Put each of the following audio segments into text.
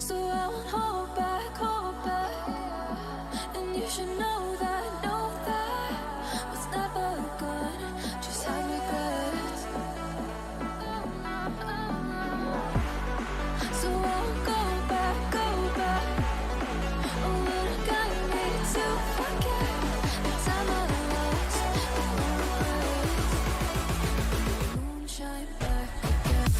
So I won't hold back, and you should know that what's never good just have regrets. So I won't go back, oh, but it got me to forget the time I lost, the moonshine back again.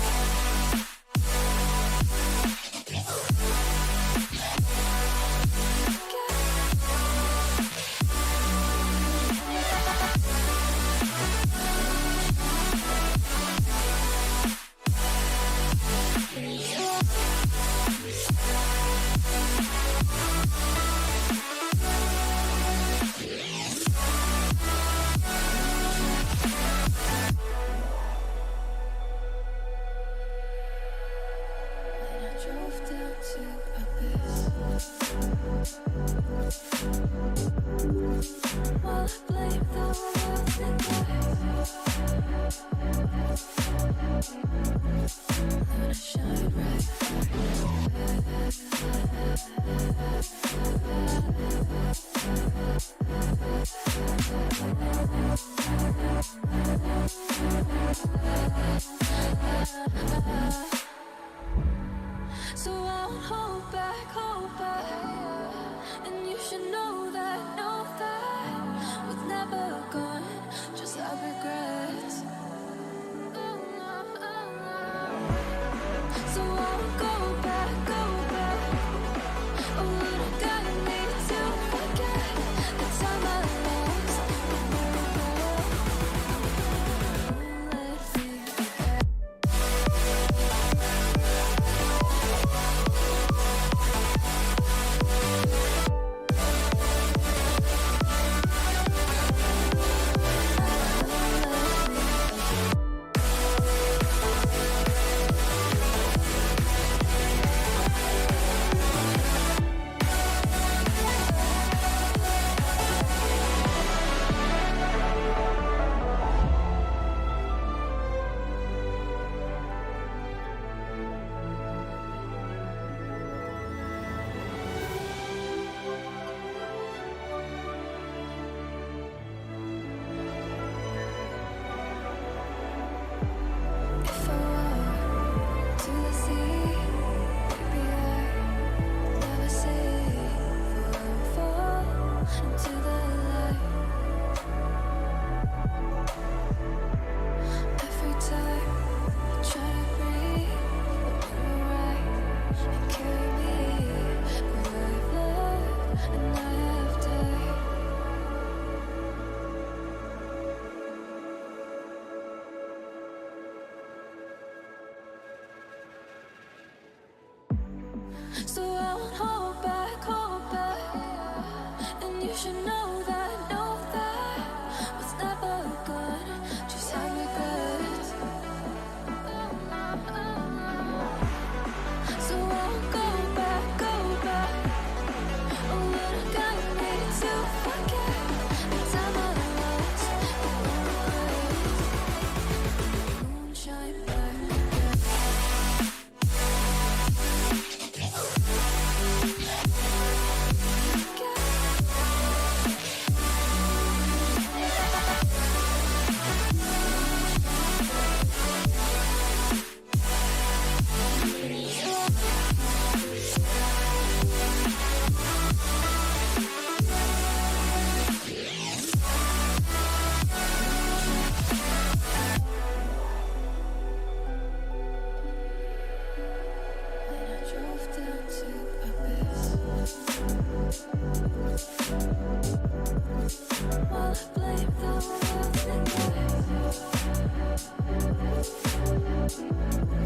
So I won't hold back, and you should know that what's never gone just have regrets. So I won't go back, oh, it got me to forget the time I lost, let me forget. So I won't hold back, and you should know that what's never good just have regrets. So I won't go back, oh, but it got me to forget the time I lost, the moonshine back again.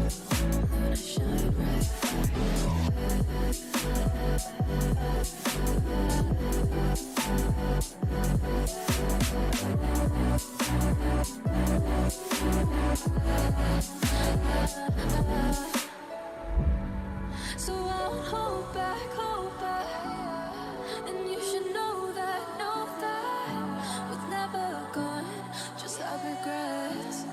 Gonna shine bright. So I won't hold back, and you should know that was never gone, just have regrets.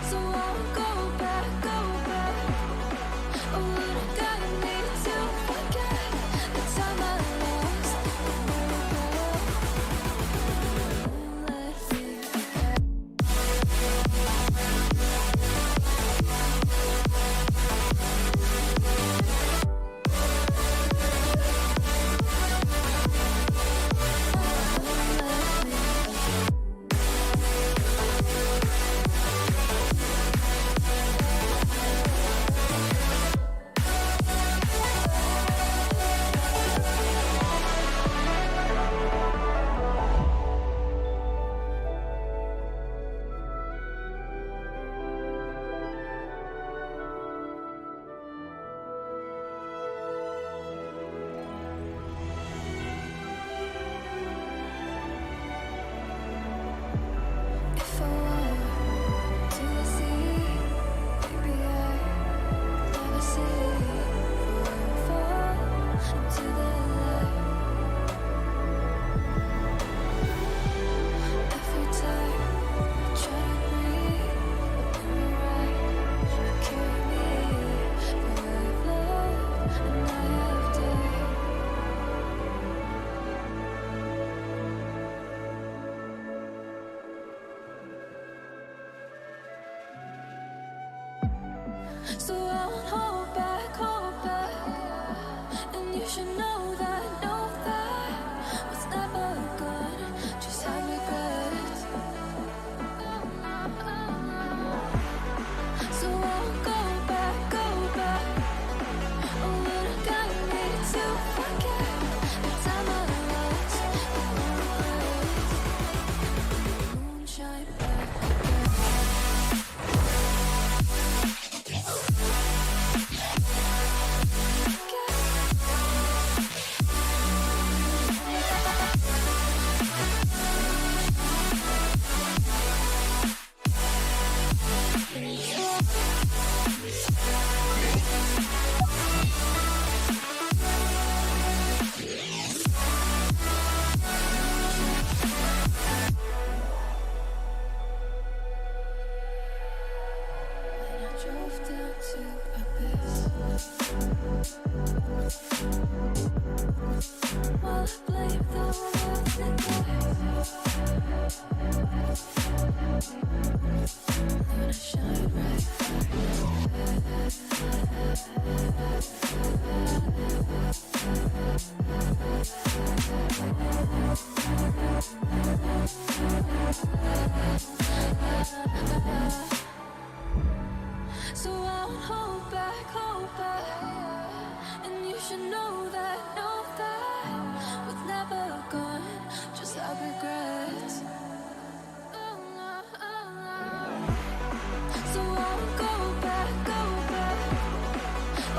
So I won't go back, oh, would've gotten me to forget the time I lost. Won't let me forget. If I were to the sea, maybe I'd never see. Fall into the light. Every time I try to breathe, but when you're right, you carry me. But I've loved and I have died. So I won't hold back, and you should know that was never gone, just have regrets. So I won't go back, oh, would've gotten me to forget the time I lost. Moonshine back. When I drove down to abyss, while I blamed the world and gonna shine bright. So I won't hold back, and you should know that was never gone, just have regrets. So I won't go back, oh,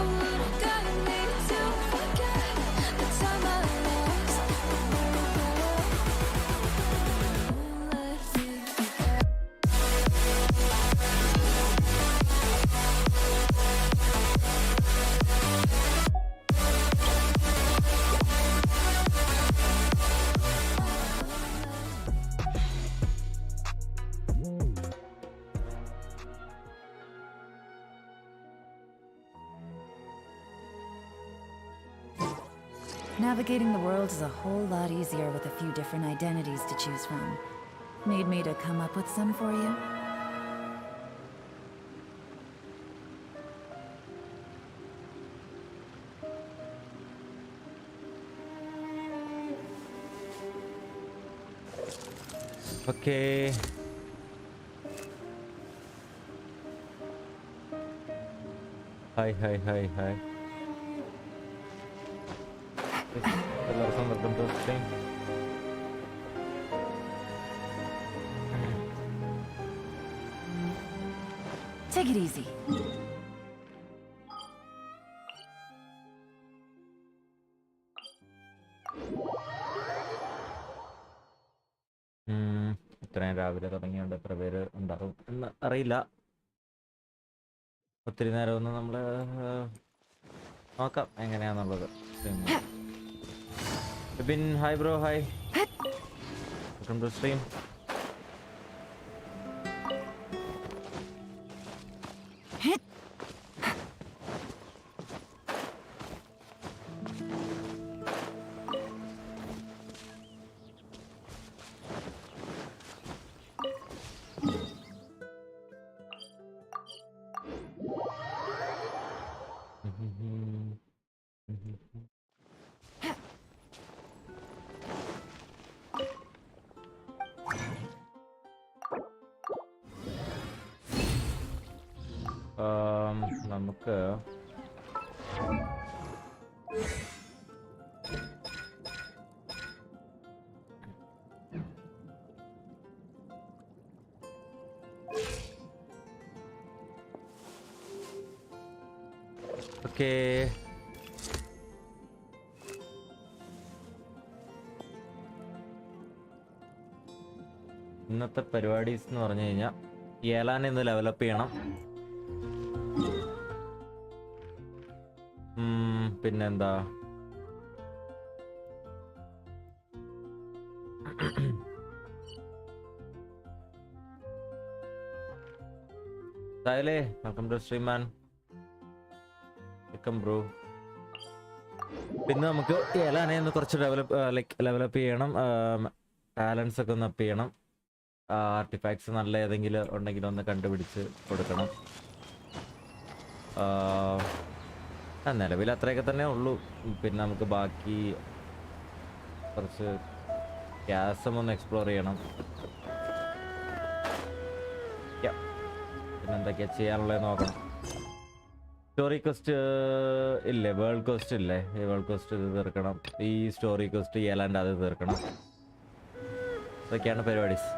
would've gotten me to forget the time I lost. Won't let me forget. Navigating the world is a whole lot easier with a few different identities to choose from. Need me to come up with some for you? Okay. Hi. Welcome to the stream. Take it easy. ഇത്രയും രാവിലെ തുടങ്ങിയോണ്ട് എത്ര പേര് ഉണ്ടാകും എന്ന് അറിയില്ല. ഒത്തിരി നേരമൊന്നും നമ്മൾ നോക്കാം എങ്ങനെയാന്നുള്ളത്. Bipin hi bro, hi, welcome to stream. നമുക്ക് ഓക്കേ, ഇന്നത്തെ പരിപാടീസ് എന്ന് പറഞ്ഞു കഴിഞ്ഞാൽ യേലാൻ ഇന്ന് ഡെവലപ്പ് ചെയ്യണം. പിന്നെന്താ, സായലേ welcome to stream man, welcome bro. പിന്നെ നമുക്ക് യേലാനെ ഒന്ന് കുറച്ച് ഡെവലപ്പ് ചെയ്യണം. ടാലൻസ് ഒക്കെ ഒന്ന് അപ്പ് ചെയ്യണം. ആർട്ടിഫാക്ട്സ് നല്ല ഏതെങ്കിലും ഉണ്ടെങ്കിൽ ഒന്ന് കണ്ടുപിടിച്ച് കൊടുക്കണം. നിലവിൽ അത്രയൊക്കെ തന്നെ ഉള്ളൂ. പിന്നെ നമുക്ക് ബാക്കി കുറച്ച് ഗ്യാസും ഒന്ന് എക്സ്പ്ലോർ ചെയ്യണം. പിന്നെ എന്തൊക്കെയാ ചെയ്യാനുള്ളത് നോക്കണം. സ്റ്റോറി ക്വസ്റ്റ് ഇല്ലേ, വേൾഡ് ക്വസ്റ്റ് ഇല്ലേ, ഈ വേൾഡ് ക്വസ്റ്റ് ഇത് തീർക്കണം. ഈ സ്റ്റോറി ക്വസ്റ്റ് യേലാൻ്റെ അത് തീർക്കണം. ഇതൊക്കെയാണ് പരിപാടീസ്.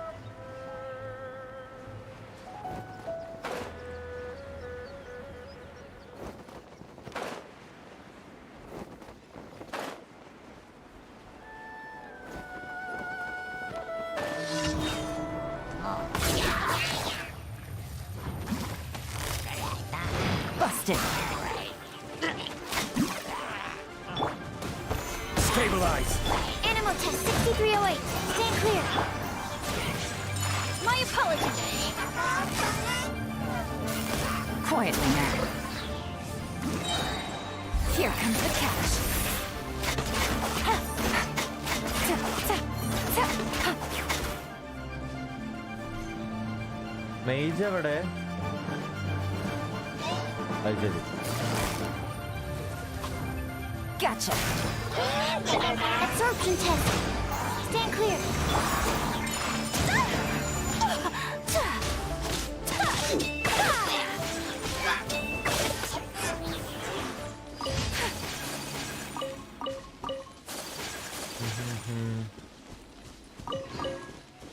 Stabilize. Animal test 6308. Stand clear. My apologies. Quietly now. Here comes the catch. മെയ്ജ് എവിടെ? Gotcha. Absorption test. Stand clear.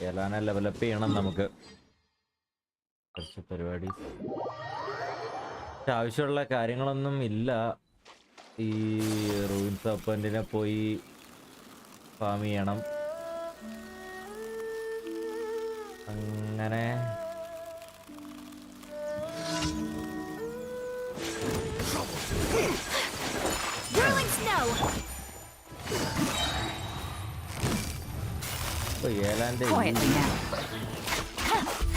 യേലാനെ ഡെവലപ്പ് ചെയ്യണം നമുക്ക്. കുറച്ച് പരിപാടി ആവശ്യമുള്ള കാര്യങ്ങളൊന്നും ഇല്ല. ഈ റൂയിൻ സർപ്പന്റിനെ പോയി ഫാം ചെയ്യണം. അങ്ങനെ യേലാന്റെ Quietly now.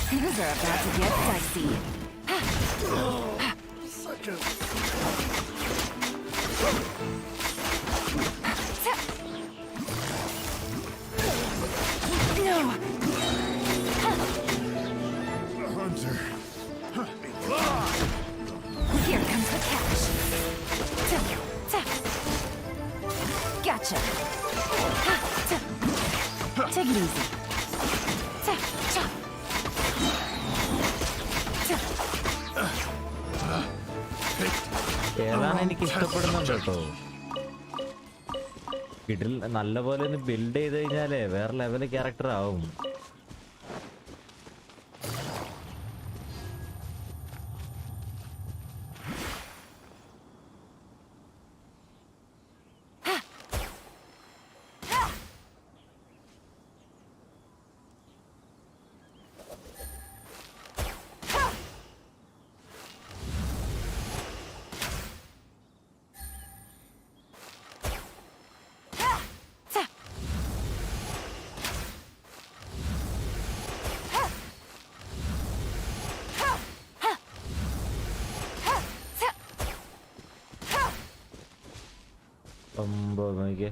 Things are about to get dicey. No. Hunter. Here comes the catch. Gotcha. Take it easy. യേലാൻ എനിക്ക് ഇഷ്ടപ്പെടുന്നുണ്ട് കേട്ടോ. ഇതിൽ നല്ലപോലെ ഒന്ന് ബിൽഡ് ചെയ്ത് കഴിഞ്ഞാലേ വേറെ ലെവല് ക്യാരക്ടർ ആവും. സംഭവം നോക്കിയേ.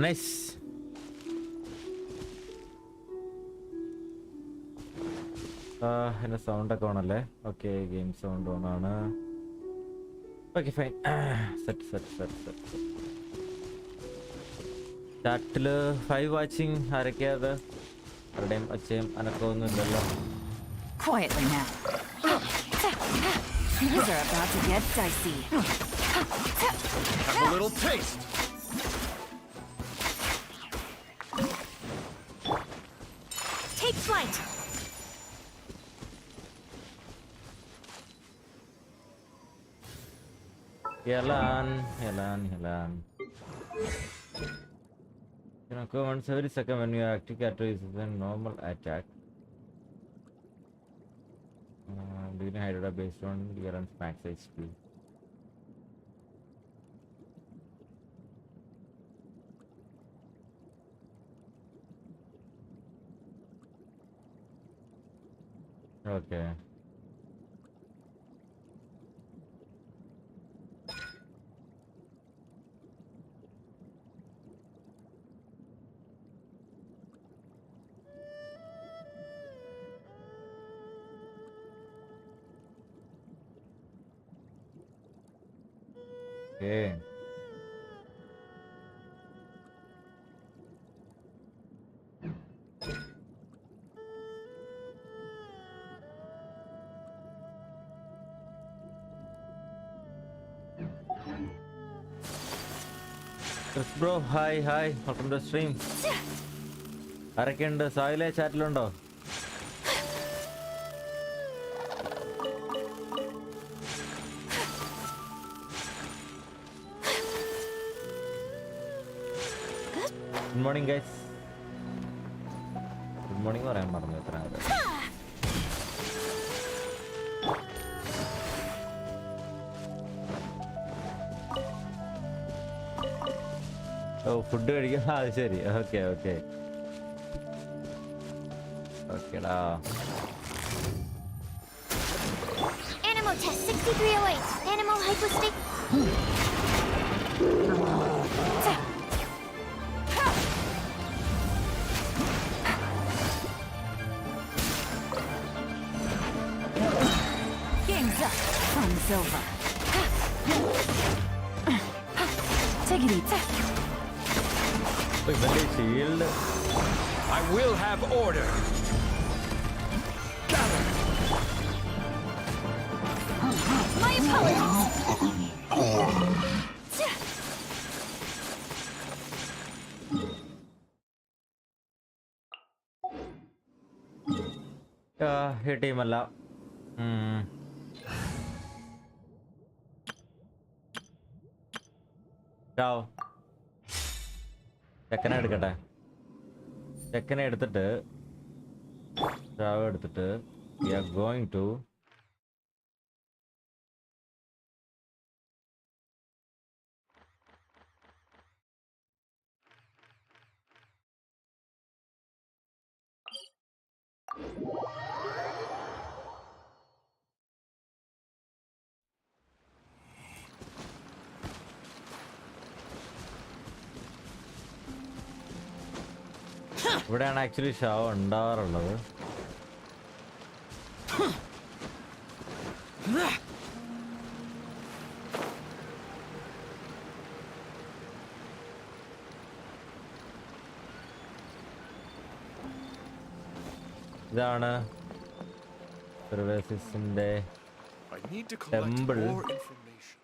നൈസ്. എൻ്റെ സൗണ്ടൊക്കെ ഓണല്ലേ? ഓക്കെ, ഗെയിം സൗണ്ട് ഓണാണ്. Okay fine. സെറ്റ്. ചാറ്റില് 5 വാച്ചിങ്. ആരൊക്കെയാ അത്? ആരുടെയും അച്ഛയും അനക്കമൊന്നും ഇല്ലല്ലോ. Quietly now. Things are about to get dicey. Have a little taste. Take flight. YELAN. You know, go once every second when your active character is in normal attack. Do you hide it based on your max HP? Okay. Okay. Chris bro, hi, welcome to the stream. ആരൊക്കെയുണ്ട്? സായിലെ ചാറ്റിലുണ്ടോ? Good morning guys. Good morning പറയാൻ മറന്നു. എത്ര food കഴിക്കാം. അത് ശരി. Okay ഓക്കേടാ. Animal test 6308. Animal hypostate. Game's up. Fun's over. Take it easy. ഇവന്റെ shield. I will have order. My apologies. ഈ ടീമല്ല. ചെക്കനെ എടുക്കട്ടെ. ചെക്കനെ എടുത്തിട്ട് എടുത്തിട്ട് we are going to ഇവിടെയാണ് ആക്ച്വലി ഷാവ് ഉണ്ടാവാറുള്ളത്. ഇതാണ് സർവേസിന്റെ I need to collect Temple. more information.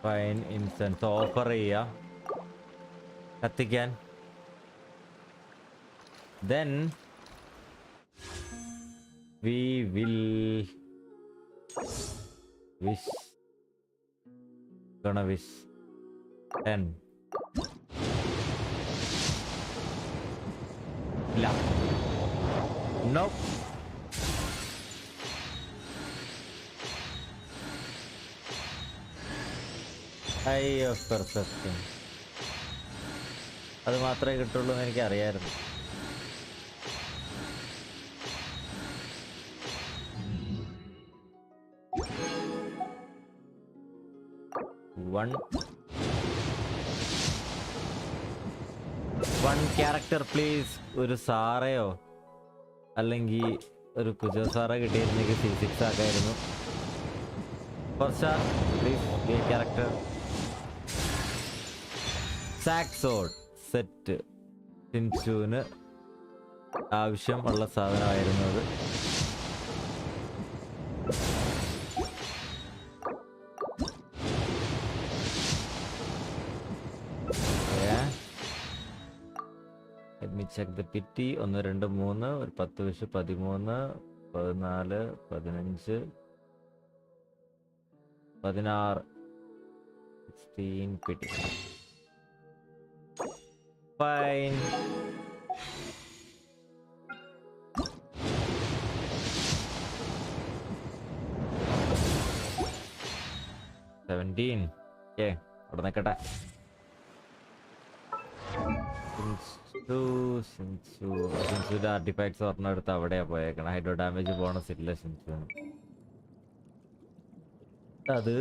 Fine incense offer ചെയ്യാം കത്തിക്കാൻ. Then we will wish. Gonna wish 10. ഇല്ല. Nope. ഐ ഓഫ് പെർസെപ്ഷൻ അത് മാത്രമേ കിട്ടുള്ളൂ എന്ന് എനിക്കറിയായിരുന്നു. One character please. ഒരു സാറയോ അല്ലെങ്കിൽ ഒരു കുജോ സാറോ കിട്ടിയിരുന്നെങ്കിൽ C6 ആക്കായിരുന്നു. Please character. സാക്സോഡ് സെറ്റ് ഷിൻചുവിന് ആവശ്യമുള്ള സാധനമായിരുന്നു അത്. ചെക്ക് ദ പിറ്റി 1 2 3 ഒരു 10 വിഷ് 13 14 15 16 16 പിറ്റി. ഫൈൻ. അവിടെ നിൽക്കട്ടെ. സിൻസുവിന്റെ ആർട്ടിഫാക്ട്സ് ഒരെണ്ണം എടുത്ത് അവിടെയാ പോയേക്കണം. ഹൈഡ്രോ ഡാമേജ് ബോണസ് ഇല്ല സിൻസുവിന്. അത്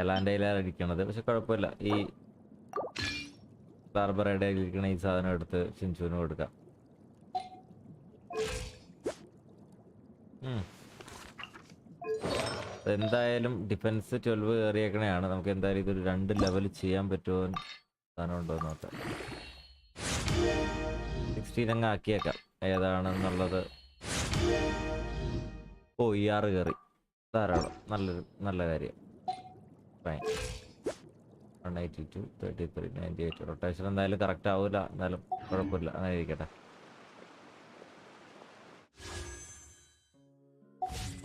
ഏലാൻഡയിലാണ് ഇരിക്കണത്. പക്ഷെ കുഴപ്പമില്ല, ഈ ബാർബറയുടെ ഇരിക്കണ ഈ സാധനം എടുത്ത് സിൻസുവിന് കൊടുക്കാം. എന്തായാലും ഡിഫൻസ് 12 കയറിയേക്കണെയാണ്. നമുക്ക് എന്തായാലും ഇതൊരു 2 ലെവൽ ചെയ്യാൻ പറ്റുമോ സാധനം ഉണ്ടോ എന്ന് നോക്കാം. 16 അങ്ങ് ആക്കിയേക്കാം ഏതാണെന്നുള്ളത്. ER കയറി ധാരാളം, നല്ല കാര്യം. ഫൈൻ. 182 33 98. റൊട്ടേഷൻ എന്തായാലും കറക്റ്റ് ആവൂല, എന്നാലും കുഴപ്പമില്ല, അങ്ങനെ ഇരിക്കട്ടെ.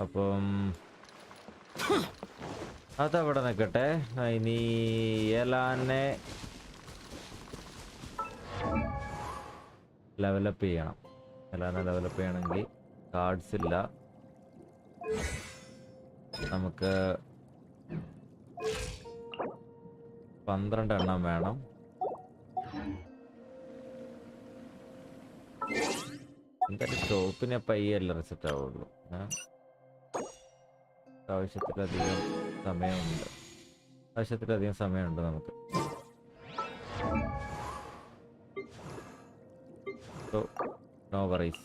അപ്പം അതവിടെ നിൽക്കട്ടെ. ഇനി യെലാനെ ലെവലപ്പ് ചെയ്യണം. യെലാനെ ലെവലപ്പ് ചെയ്യണമെങ്കിൽ കാർഡ്സ് ഇല്ല. നമുക്ക് 12 എണ്ണം വേണം. എന്തായാലും ഷോപ്പിനെ പയ്യല്ല റിസെറ്റ് ആവുള്ളൂ. ആവശ്യത്തിലധികം സമയമുണ്ട് നമുക്ക്. So, no worries.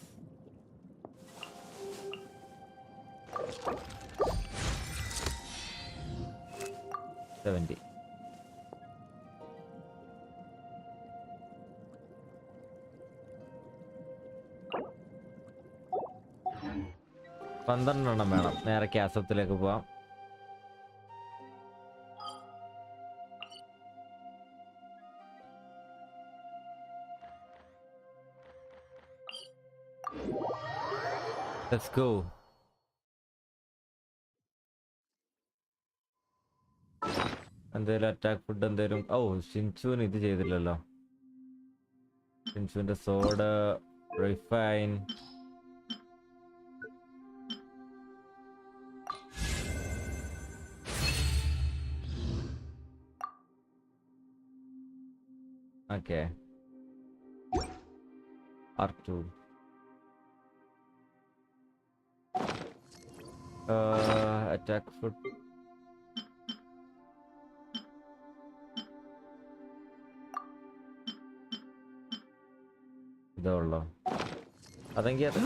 $70. $12 വേണം. നേരെ കാസത്തിലേക്ക് പോവാം. Let's go. എന്തേലും അറ്റാക്ക് ഫുഡ് എന്തേലും. ഷിൻചുവിന് ഇത് ചെയ്തില്ലല്ലോ. ഷിൻചുവിന്റെ sword refine. Okay. R2 attack foot. ഇതുള്ളോ അതെങ്കിൽ അത്.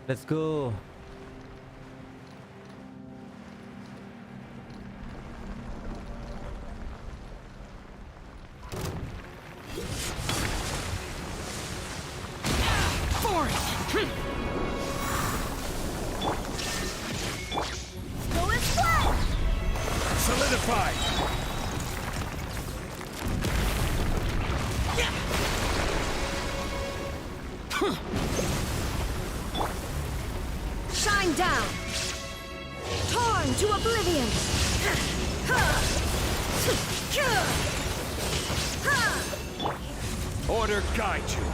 Let's go. Solidified. Shine down. Torn to oblivion. Order guide you.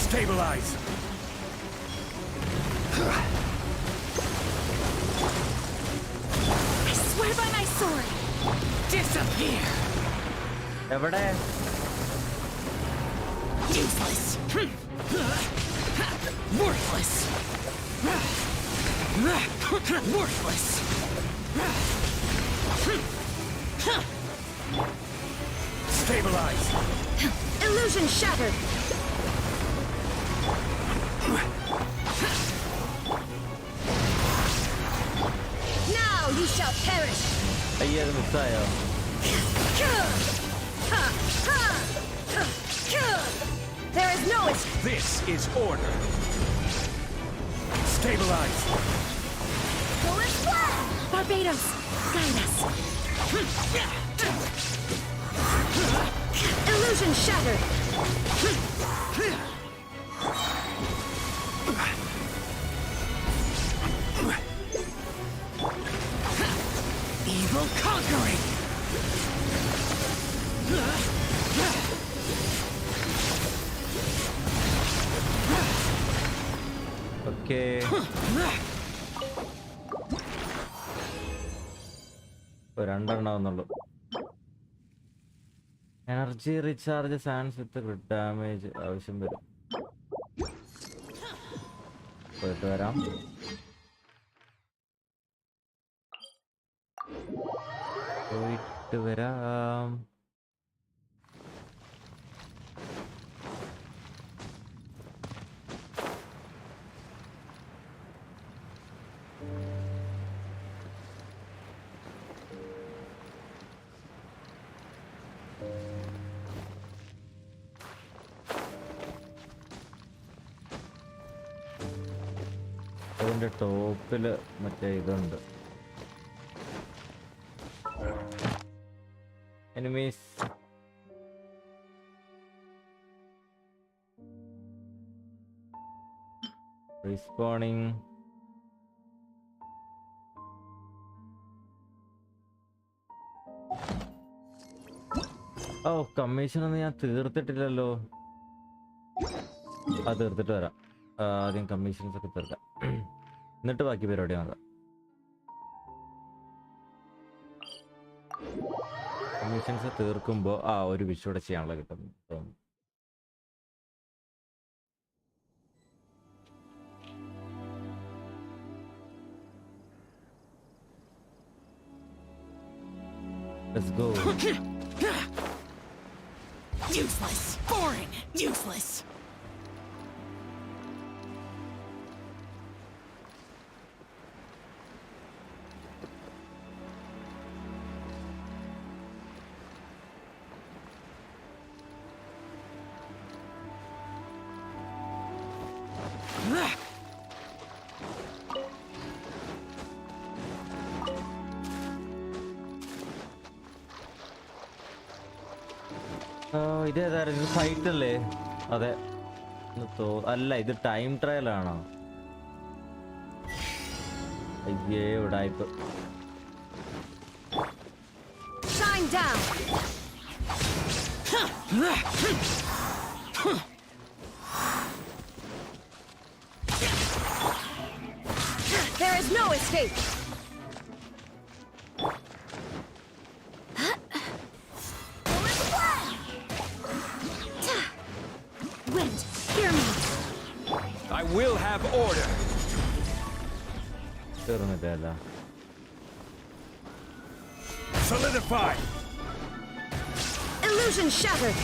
Stabilize. I swear by my sword. Disappear. എവിടെ? Useless. Worthless. Worthless. Stabilize. Illusion shattered. Now you shall perish. അയ്യേ അത് മിസ്സായോ? There is no escape. This is order. Stabilize. Barbados, guide us. Illusion shattered. Evil conquering. Okay. രണ്ടെണ്ണാവുന്നുള്ളൂ. Energy recharge sands with crit damage ആവശ്യം വരും. പോയിട്ട് വരാം. പോയിട്ട് വരാം. അതിന്റെ ടോപ്പില് മറ്റേ ഇതുണ്ട്. എനിമീസ്. റീസ്പോണിങ്. ഓ കമ്മീഷനൊന്നും ഞാൻ തീർത്തിട്ടില്ലല്ലോ. അത് തീർത്തിട്ട് വരാം. ആദ്യം കമ്മീഷൻസ് ഒക്കെ തീർക്കാം, എന്നിട്ട് ബാക്കി പരിപാടി നോക്കാം. കമ്മീഷൻസ് തീർക്കുമ്പോൾ ഒരു വിഷൂടെ ചെയ്യാനുള്ള കിട്ടും. Let's go. Useless. Boring. Useless. ഇതേതായിരുന്നു? ഫൈറ്റ് അല്ലേ? അതെ. അല്ല, ഇത് ടൈം ട്രയൽ ആണോ? അയ്യേ ഉടായിപ്പ്. Shine down. There is no escape. Wind, hear me. I will have order. തീർന്നിട്ടല്ല. Solidify. Illusion shattered.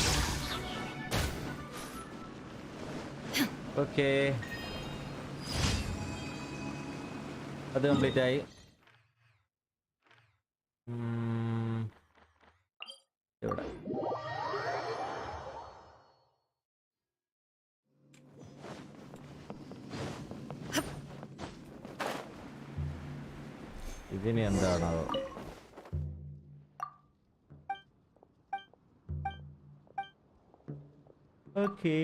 Okay, അത് കംപ്ലീറ്റ് ആയി. ഇവിടെ ഇതിന് എന്താണോ? ഓക്കേ.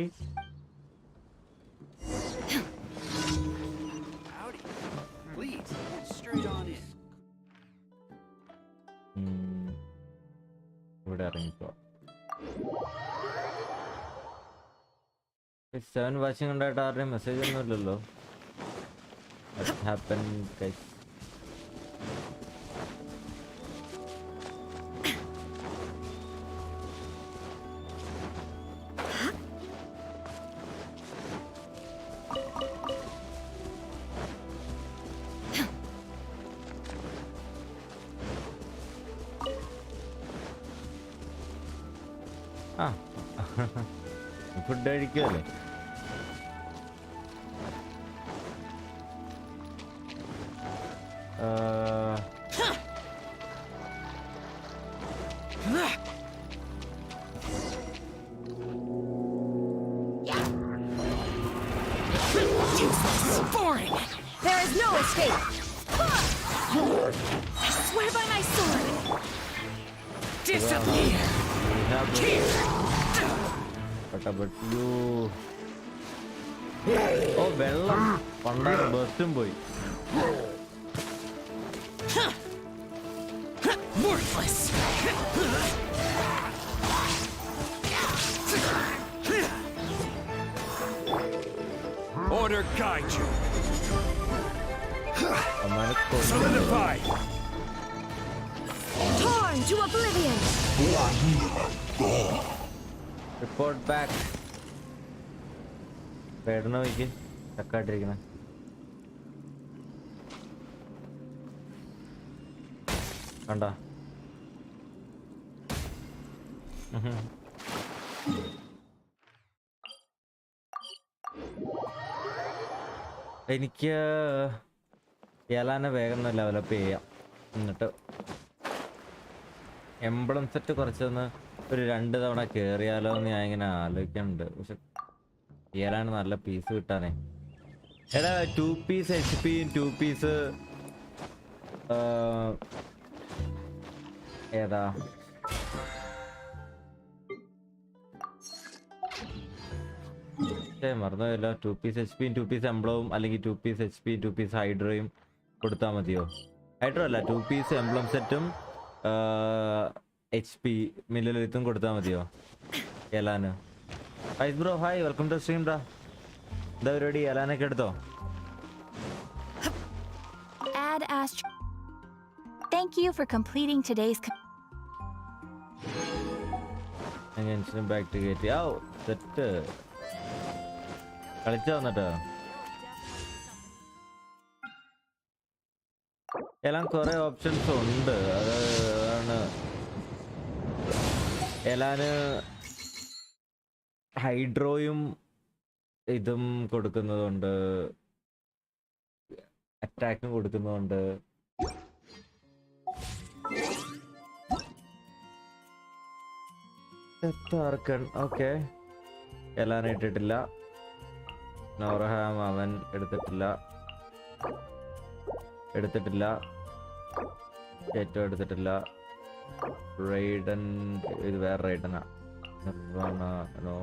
Howdy. 7 വാച്ചിങ് ഉണ്ടായിട്ട് ആരുടെയും മെസ്സേജ് ഒന്നും ഇല്ലല്ലോ. What happened, guys? ആ food കഴിക്കുമല്ലേ? Boring! There is no escape! I swear by my sword! Disappear! ഓ വെള്ളം പണ്ടാണ് ബസ്സും പോയി. Worthless! Order guide you. അമ്മാനെ കൊന്നു. Solidify. Torn to oblivion! Report back. പേടണ വയ്ക്ക് ചക്കായിട്ടിരിക്കണ. കണ്ട എനിക്ക് യെലാനെ വേഗം ഡെവലപ്പ് ചെയ്യാം. എന്നിട്ട് എംബ്ലം സെറ്റ് കുറച്ചൊന്ന് ഒരു 2 തവണ കയറിയാലോ എന്ന് ഞാൻ ഇങ്ങനെ ആലോചിക്കുന്നുണ്ട്. പക്ഷെ യെലാന് നല്ല പീസ് കിട്ടാനേ. എടാ 2 പീസ് HP 2 പീസ് ഏതാ മറന്നുപോയല്ലോ. 2 പീസ് HP 2 പീസ് എംബ്ലവും അല്ലെങ്കിൽ 2 പീസ് HP 2 പീസ് ഹൈഡ്രോയും കൊടുത്താൽ മതിയോ? ഹൈഡ്രോ അല്ല, 2 പീസ് എംബ്ലം സെറ്റും HP മില്ലിലിത്തും കൊടുത്താൽ മതിയോ യെലാന്? Hi bro, hi, welcome to stream bro. എന്താ പരിപാടി? യെലാനൊക്കെ എടുത്തോ? Add Astro. Thank you for completing today's. Genshin back to get out. Set കളിച്ചാ വന്നിട്ടോ. എല്ലാം കുറെ ഓപ്ഷൻസ് ഉണ്ട്. അതാണ് എല്ലാന് ഹൈഡ്രോയും ഇതും കൊടുക്കുന്നതുണ്ട്, അറ്റാക്കും കൊടുക്കുന്നതുണ്ട്. ഓക്കെ, എല്ലാനും ഇട്ടിട്ടില്ല. നോറഹാം അവൻ എടുത്തിട്ടില്ല. ഏറ്റവും എടുത്തിട്ടില്ല. റൈഡൻ, ഇത് വേറെ റൈഡനാ. നോ.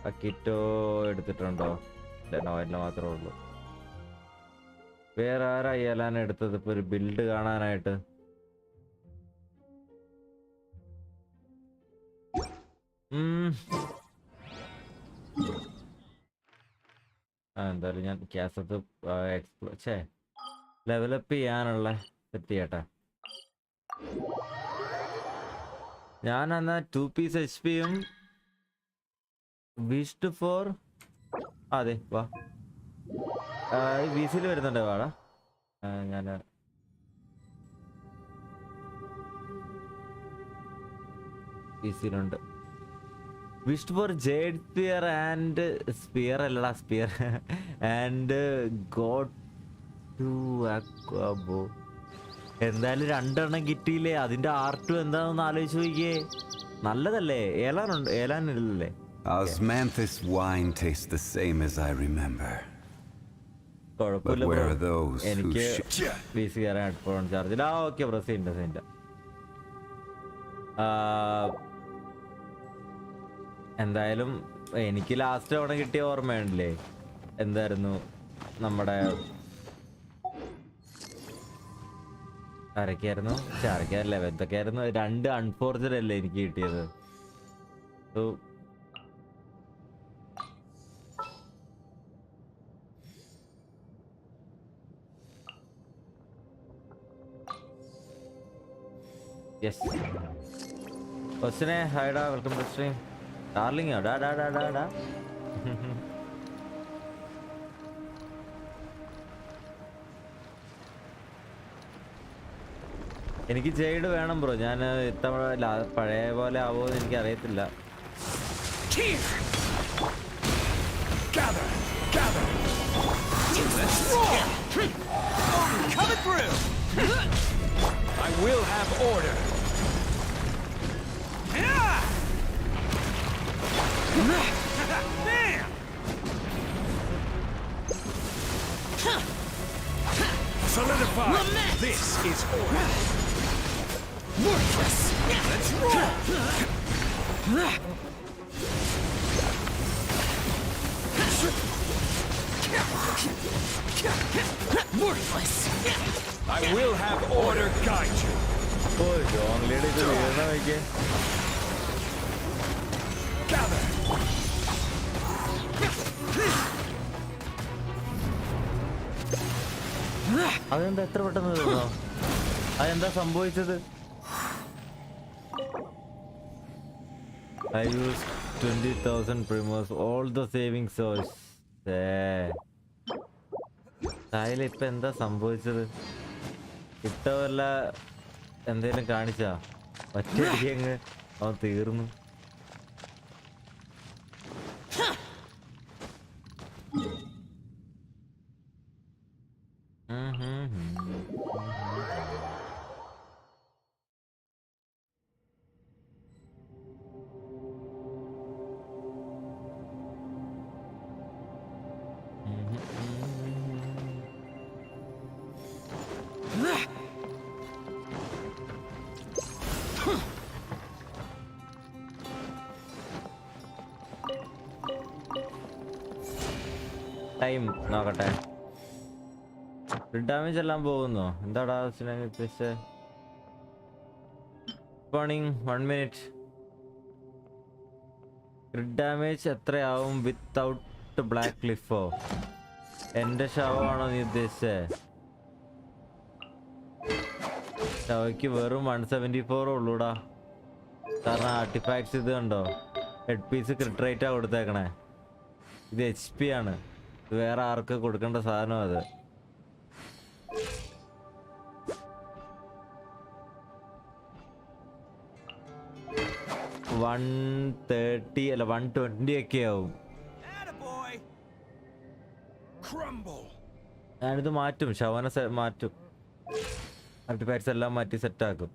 അക്കിറ്റോ എടുത്തിട്ടുണ്ടോ? ഇല്ല, നോയില്ല മാത്രമേ ഉള്ളൂ. വേറെ ആരാ യെലാൻ എടുത്തത് ഇപ്പൊ ഒരു ബിൽഡ് കാണാനായിട്ട്? എന്തായാലും ഞാൻ ക്യാസത്ത് ലെവലപ്പ് ചെയ്യാനുള്ള സെറ്റ് ചെയ്യട്ടെ. ഞാൻ എന്നാ 2 പീസ് HP യും വിഷ്ഡ് ഫോർ അതെ വാ VC യിൽ വരുന്നുണ്ട്. വാടാ, ഞാൻ VC യിലുണ്ട്. Wished for jade spear and spear അല്ലടാ, സ്പിയർ ആൻഡ് ഗോഡ് ടു അക്വാബോ. എന്തായാലും 2 എണ്ണം കിട്ടിയില്ലേ? അതിന്റെ R2 എന്താണെന്ന് ആലോചിച്ച് നോക്കിയേ. നല്ലതല്ലേ? ഏലാനുണ്ട്, ഏലാനില്ലല്ലേ? Osmanthus wine tastes the same as I remember. കുഴപ്പമില്ല ബ്രോ, എനിക്ക് VC കയറാൻ ഹെഡ്ഫോൺ ചാർജ് ഇല്ല. ഓക്കെ ബ്രോ, സീൻ്റെ എന്തായാലും എനിക്ക് ലാസ്റ്റ് തവണ കിട്ടിയ ഓർമ്മയുണ്ടല്ലേ? എന്തായിരുന്നു നമ്മുടെ ആരൊക്കെയായിരുന്നു? ആരൊക്കെയല്ലേ, എന്തൊക്കെയായിരുന്നു? 2 അൺഫോർച്യൂനേറ്റ് അല്ലേ എനിക്ക് കിട്ടിയത്. Yes. Osine, hi da, welcome to stream. Darling, da. എനിക്ക് ജെയ്ഡ് വേണം ബ്രോ. ഞാൻ ഇത്തവണ പഴയ പോലെ ആവുമെന്ന് എനിക്ക് അറിയത്തില്ല. Coming through. I will have order. Bam! Solidify. This is order. Worthless. Let's roll. Worthless. I will have order guide you. Oh, wrong lady to Veena വയ്ക്കേ. Gather. അതെന്താ എത്ര പെട്ടെന്ന് തീർന്നോ? അതെന്താ സംഭവിച്ചത്? I used 20,000 primos, all the savings source. സായില് ഇപ്പൊ എന്താ സംഭവിച്ചത്? ഇട്ടവല്ല എന്തേലും കാണിച്ചാ? ഒറ്റയടിക്ക് അങ്ങ് അവൻ തീർന്നു. ടൈം നോക്കട്ടെ. ഡാമേജ് എല്ലാം പോകുന്നോ? എന്താടാ മോർണിംഗ് 1 minute. ക്രിഡ് ഡാമേജ് എത്രയാവും വിത്തൗട്ട് ബ്ലാക്ക് ക്ലിഫോ? എന്റെ ശവമാണോ നീ ഉദ്ദേശിച്ചേ? ശവയ്ക്ക് വെറും 174 ഉള്ളൂടാ. കാരണം ആർട്ടിഫാക്ട്സ് ഇത് കണ്ടോ, ഹെഡ് പീസ് ക്രിട്ട് റേറ്റാ കൊടുത്തേക്കണേ. ഇത് HP ആണ്. വേറെ ആർക്ക് കൊടുക്കേണ്ട സാധനം അത്. $130 അല്ല $120 ഒക്കെ ആവും. ഞാനിത് മാറ്റും, ശവന മാറ്റും, ആർട്ടിഫാക്ട്സ് എല്ലാം മാറ്റി സെറ്റാക്കും.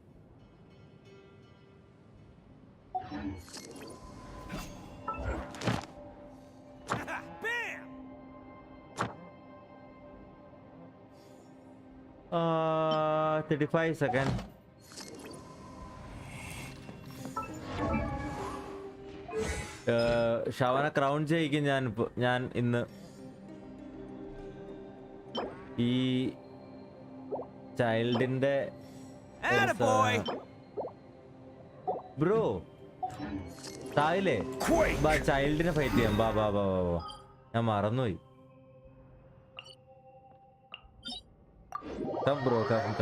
Uh, 35 seconds. ഷവന ക്രൗൺ ചെയ്യിക്കും ഞാൻ ഇന്ന്. ഈ ചൈൽഡിന്റെ ബ്രോ തായില്ലേ, ചൈൽഡിനെ ഫൈറ്റ് ചെയ്യാം. ബാ ഞാൻ മറന്നുപോയി. Come bro, come.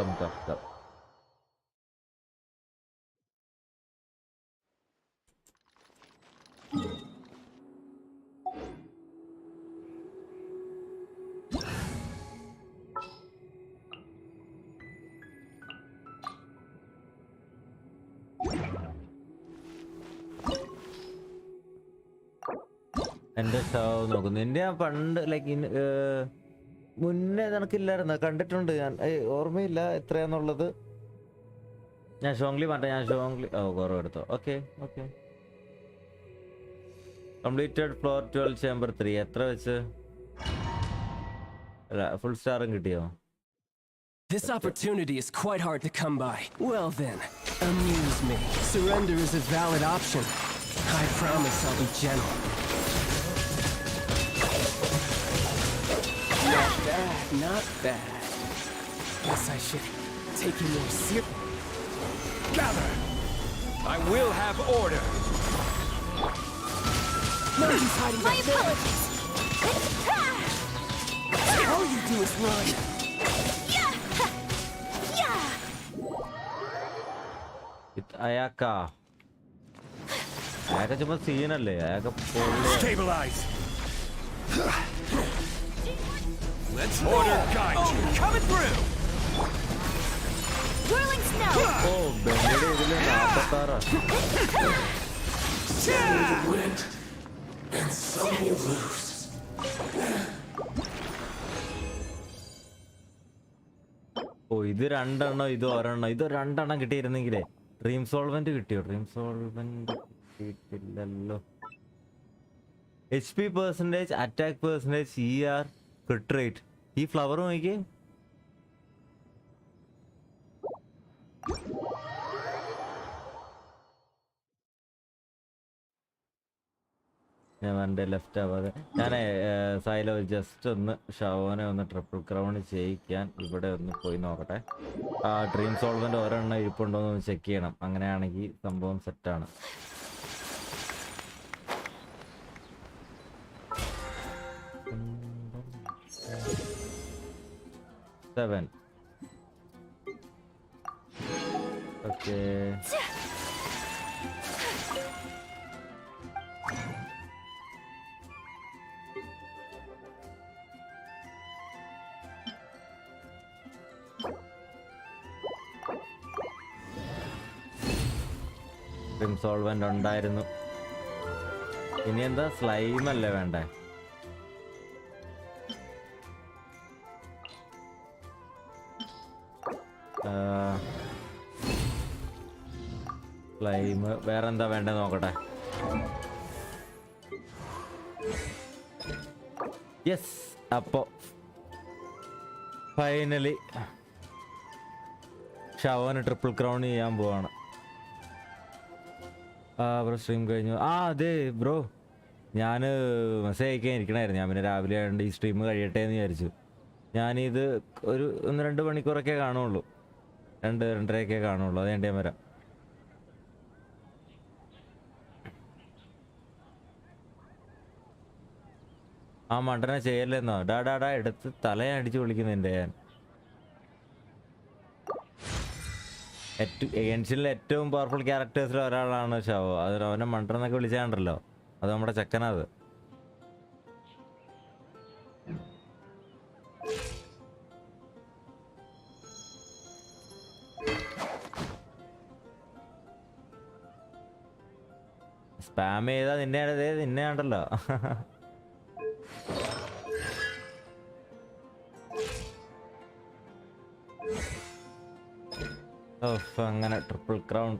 എന്റെ ഷോ നോക്കുന്നു. എന്റെ ഞാൻ പണ്ട് ലൈക്ക് മുന്നേ നിനക്കില്ലായിരുന്നു, കണ്ടിട്ടുണ്ട് ഞാൻ, ഓർമ്മയില്ല എത്രയാന്നുള്ളത്. ഞാൻ ഷോങ്ലി കുറവെടുത്തോ. Okay completed floor 12 chamber 3. എത്ര വെച്ച്? ഫുൾ സ്റ്റാറും കിട്ടിയോ? This opportunity is quite hard to come by. Well then, amuse me. Surrender is a valid option. I promise I'll be gentle. Not bad. Guess I should take you more seriously. Gather. I will have order. No use hiding My back there. apologies. All you do is run. അയാക്ക ചുമ്മാ സീനല്ലേ അയാൾക്ക് Stabilize. Let's order guide you. Coming through. Whirling snow! ഓ ബെന്നിയുടെ ഇതില് 46. ഓ ഇത് 2 എണ്ണം ഇത് 1 എണ്ണം ഇത് 2 എണ്ണം കിട്ടിയിരുന്നെങ്കിലേ ഡ്രീം സോൾവെന്റ് കിട്ടിയോ? ഡ്രീം സോൾവെന്റ് കിട്ടിയിട്ടില്ലല്ലോ. HP percentage, attack percentage, ER, crit rate. ഈ ഫ്ലവർ നോക്കിയേ. ഞാൻ എൻ്റെ ലെഫ്റ്റ് ആവാതെ ഞാൻ സൈലോ ജസ്റ്റ് ഒന്ന് ഷവോനെ ഒന്ന് ട്രിപ്പിൾ ക്രൗൺ ചെയ്യിക്കാൻ ഇവിടെ ഒന്ന് പോയി നോക്കട്ടെ. ആ ഡ്രീം സോൾവെന്റ് ഒരെണ്ണം ഇരിപ്പുണ്ടോ എന്ന് ചെക്ക് ചെയ്യണം. അങ്ങനെയാണെങ്കിൽ സംഭവം സെറ്റാണ്. ഓക്കെ ഡ്രീം സോൾവെന്റ് ഉണ്ടായിരുന്നു. ഇനി എന്താ സ്ലൈം അല്ലേ വേണ്ടേ? സ്ലൈം വേറെന്താ വേണ്ടേ നോക്കട്ടെ. യെസ്, അപ്പോ ഫൈനലി ഷവോന് ട്രിപ്പിൾ ക്രൗൺ ചെയ്യാൻ പോവാണ്. ബ്രോ സ്ട്രീം കഴിഞ്ഞു. അതെ ബ്രോ, ഞാൻ മെസ്സേജ് അയക്കാൻ ഇരിക്കണമായിരുന്നു. ഞാൻ പിന്നെ രാവിലെ ആയതുകൊണ്ട് ഈ സ്ട്രീം കഴിയട്ടെ എന്ന് വിചാരിച്ചു. ഞാനിത് ഒരു 1-2 മണിക്കൂറൊക്കെ കാണുള്ളൂ, 2-2.5 കാണുള്ളൂ. അത് ഞാൻ വരാം. ആ മണ്ടനെ ചെയ്യല്ലെന്നോ? ഡാ എടുത്ത് തലയടിച്ച് വിളിക്കുന്നുണ്ട് ഞാൻ. ഗെൻഷിനിലെ ഏറ്റവും പവർഫുൾ ക്യാരക്ടേഴ്സിൽ ഒരാളാണ് ഷവോ. അത് അവനെ മണ്ടനെന്നൊക്കെ വിളിച്ചാണ്ടല്ലോ, അത് നമ്മുടെ ചെക്കനത്. സ്പാം ചെയ്താ നിന്നെ ഉണ്ടല്ലോ. അങ്ങനെ triple crown.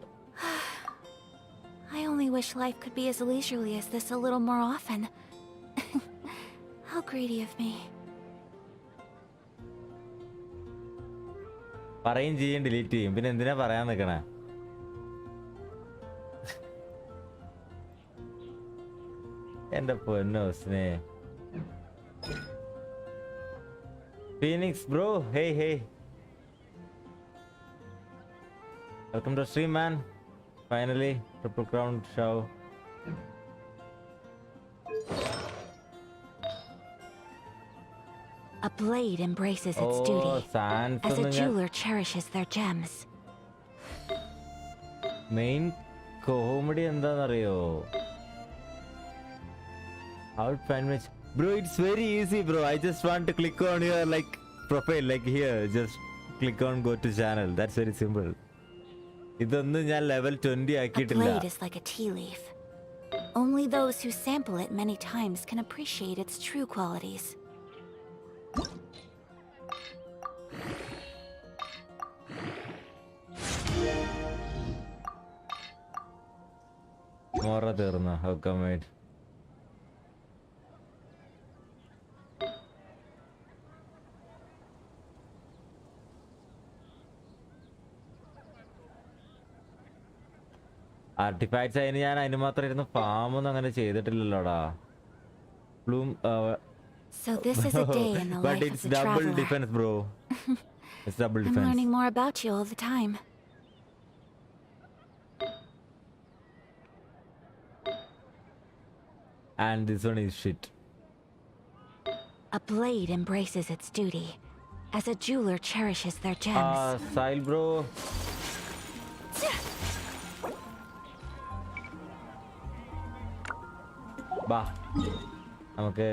I only wish life could be as leisurely as this a little more often. How greedy of me. പറയും ചെയ്യും ഡിലീറ്റ് ചെയ്യും, പിന്നെ എന്തിനാ പറയാൻ നിൽക്കണേ? എന്റെ പൊന്നോസിനെ. Phoenix bro, hey welcome to stream man. Finally triple crown show. A blade embraces its duty as a jeweler cherishes their gems. Main comedy എന്താണെന്നറിയോ? How to find my bro, it's very easy bro. I just want to click on your like profile, like here, just click on go to channel. That's very simple. ഇതൊന്നും ഞാൻ level 20 ആക്കിയിട്ടില്ല. A blade is like a tea leaf. Only those who sample it many times can appreciate its true qualities. Vora തീർന്ന how come it? Artefacts അതിന് മാത്രം ഇരുന്ന് ഫാമൊന്നും അങ്ങനെ ചെയ്തിട്ടില്ലല്ലോടാ. Bloom So this is a day in the but life it's of the double traveler. defense bro. It's double I'm defense. learning more about you all the time. And this one is shit. A blade embraces its duty as a jeweler cherishes their gems. Sile bro. ബാ നമുക്ക്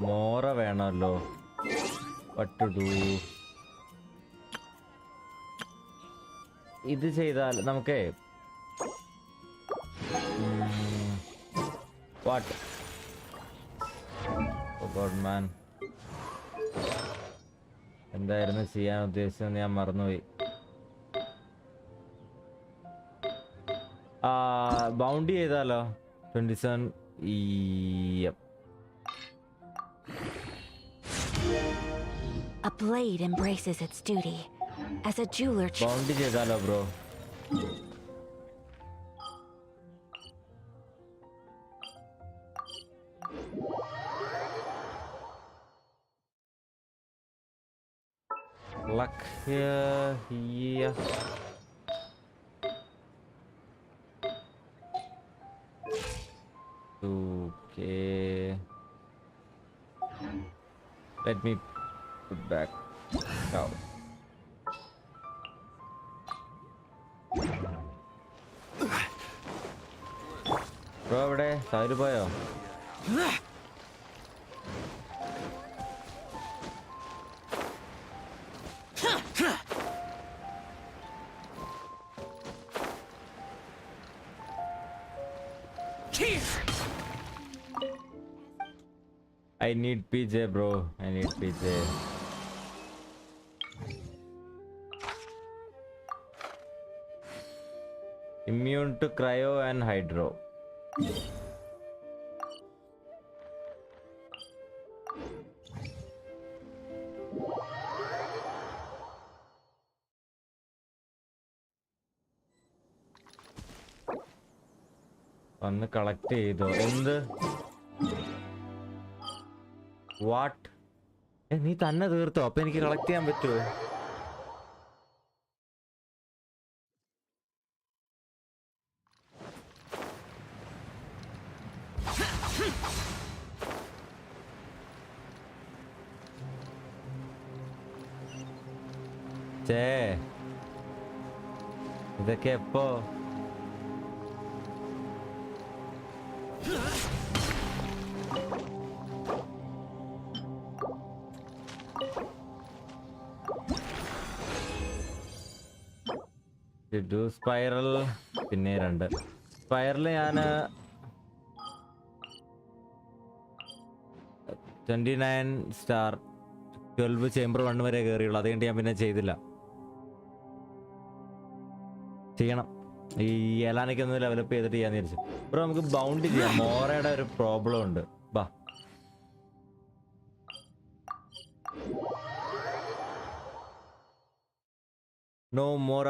മോറ വേണമല്ലോ. what to do? ഇത് ചെയ്താൽ നമുക്ക് what? oh god man, എന്തായിരുന്നു ചെയ്യാൻ ഉദ്ദേശിച്ചതെന്ന് ഞാൻ മറന്നുപോയി. ബൗണ്ടി ചെയ്താലോ 27. A blade embraces its duty. As a jeweler... bounty ചെയ്താലോ bro? luck here. Okay, let me put back down. Bro, ഇവിടെ സൈഡ് പോയോ? I need PJ, bro. I need PJ. Immune to cryo and hydro. ഒന്ന് collect ചെയ്തോ? എന്ത്? What? നീ തന്നെ തീർത്തോ? അപ്പൊ എനിക്ക് കളക്ട് ചെയ്യാൻ പറ്റുമോ? ഇതൊക്കെ എപ്പോ? സ്പൈറൽ പിന്നെ 2 സ്പൈറൽ ഞാൻ 29 സ്റ്റാർ 12 ചേംബർ 1 വരെ കയറിയുള്ളൂ. അതുകൊണ്ട് ഞാൻ പിന്നെ ചെയ്തില്ല. ചെയ്യണം. ഈ എലാനൊക്കെ ഒന്ന് ഡെവലപ്പ് ചെയ്തിട്ട് ചെയ്യാന്ന് വിചാരിച്ചു. ബ്രോ നമുക്ക് ബൗണ്ട് ചെയ്യാം. മോറയുടെ ഒരു പ്രോബ്ലം ഉണ്ട്. ബാ no Vora.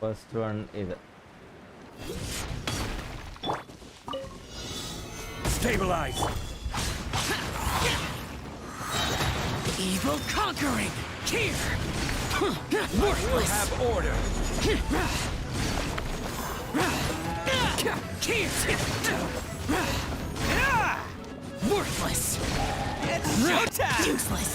First one is stabilize. Evil conquering. Here. We'll have order. Worthless. It's showtime. Useless.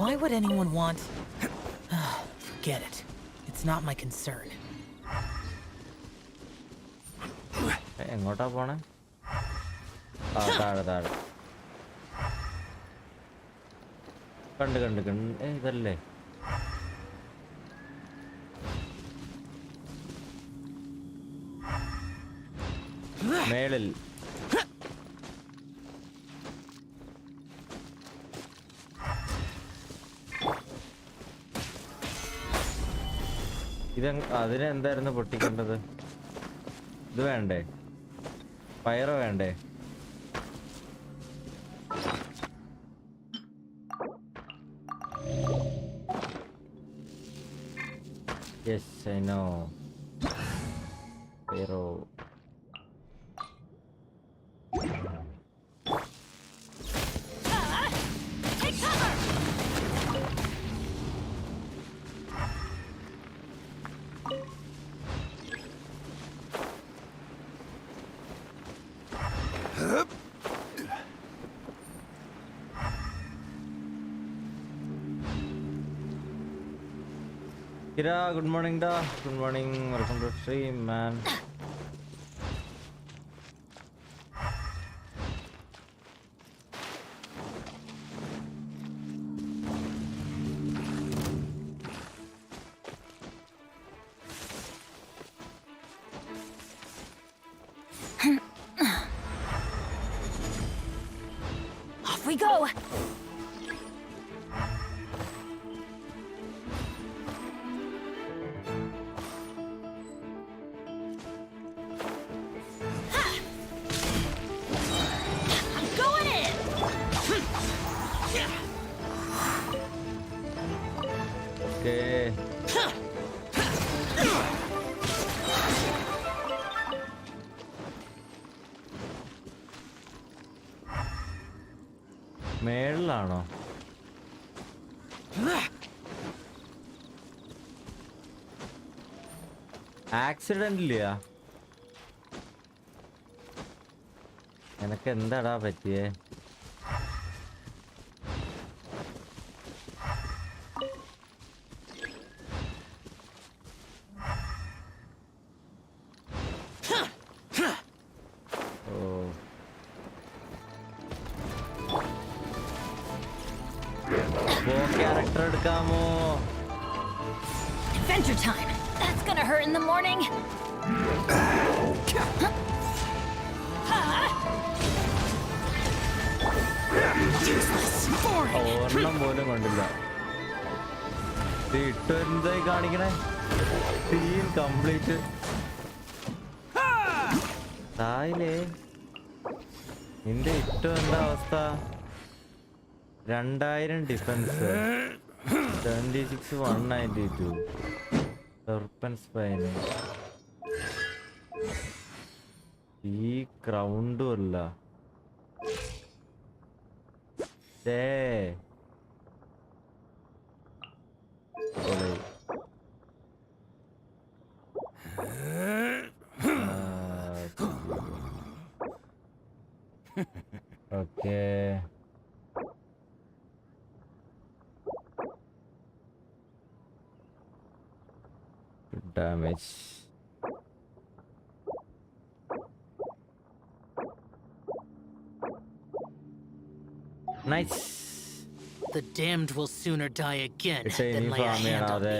Why would anyone want... Forget it. It's not my concern. എങ്ങോട്ടാ പോണേ? താഴെ താഴെ കണ്ട് ഇതല്ലേ? മേളിൽ അതിനെന്തായിരുന്നു പൊട്ടിക്കേണ്ടത്? ഇത് വേണ്ടേ? ഫയർ വേണ്ടേ? Yes I know. ഫയറോ Kira, good morning da. Good morning. Welcome to stream, man. Off we go! I'm going in! Okay. മേളിലാണോ? ആക്സിഡന്റില്ല. നിനക്ക് എന്താടാ പറ്റിയേ? Character എടുക്കാമോ? Adventure time! That's gonna hurt in the morning! ഒരെണ്ണം പോലും കണ്ടില്ല. ഇട്ട് എന്തായി കാണിക്കണേ? ടീം കംപ്ലീറ്റ് തായിലേ. നിന്റെ ഇഷ്ടം എന്താ അവസ്ഥ? 2000 ഡിഫൻസ്, 76 192 സർപ്പൻസ് ഫൈന്. ഈ ക്രൗണ്ടും അല്ല. Okay, damage. Nice. The damned will sooner die again It's a than lay a uniform, hand on me.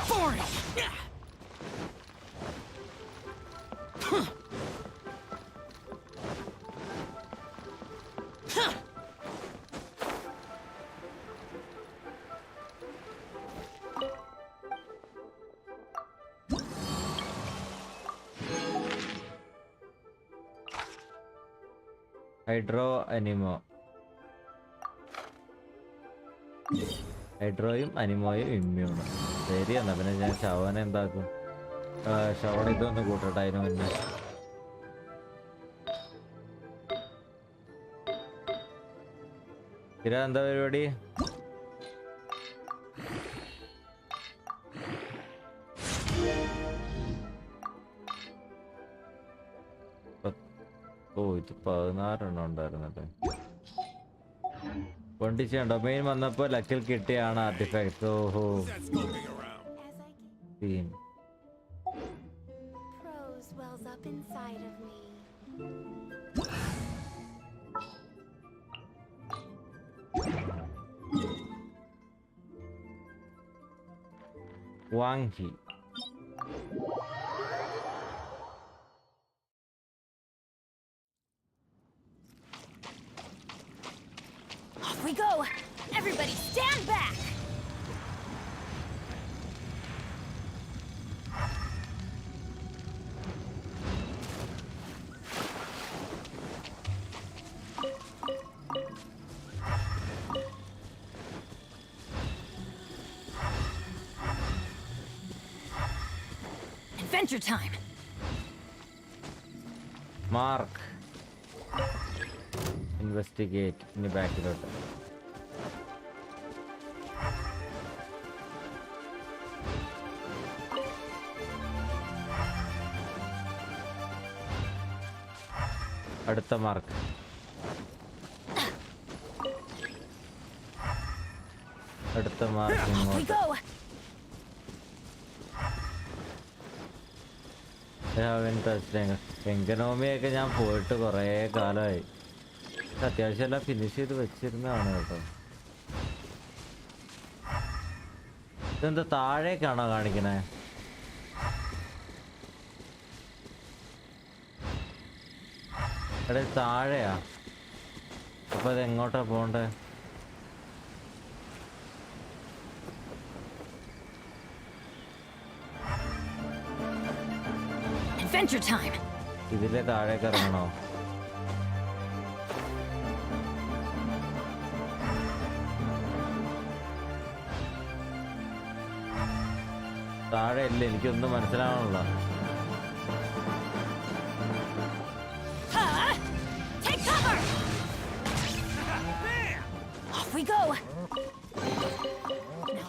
Boring! Hydro anemo. ഹൈഡ്രോയും അനിമോയും ഇമ്മ്യൂണ്. ശരി, എന്നാ പിന്നെ ഞാൻ ശവനെ എന്താക്കും? ശവണ ഇതൊന്ന് കൂട്ടട്ടെ അതിന് മുന്നേ. എന്താ പരിപാടി? ഓ, ഇത് 16 ഉണ്ടായിരുന്നല്ലേ. പൊണ്ടിച്ച ഡൊമൈൻ വന്നപ്പോ ലക്കിൽ കിട്ടിയാണ് ആർട്ടിഫാക്ട്സ്. ഓഹോ, Prose wells up inside of me. വാങ്ങി. Off we go! Everybody stand back! Adventure time! Mark. Investigate. ഇനി ബാക്കിലോട്ട്. അടുത്ത മാർക്ക്. അടുത്ത മാർക്ക് ഇങ്ങോട്ട്. എങ്കനോമിയൊക്കെ ഞാൻ പോയിട്ട് കുറേ കാലമായി. അത്യാവശ്യം എല്ലാം ഫിനിഷ് ചെയ്ത് വെച്ചിരുന്നതാണ് കേട്ടോ. ഇതെന്താ താഴേക്കാണോ കാണിക്കണേ? എടേ താഴെയാ. അപ്പൊ അത് എങ്ങോട്ടാ പോണ്ടേ? Adventure time. ഇതിലെ താഴേക്ക് ഇറങ്ങണോ? താഴെ ഇല്ല, എനിക്കൊന്നും മനസ്സിലാവണല്ലോ. Take cover. Off we go.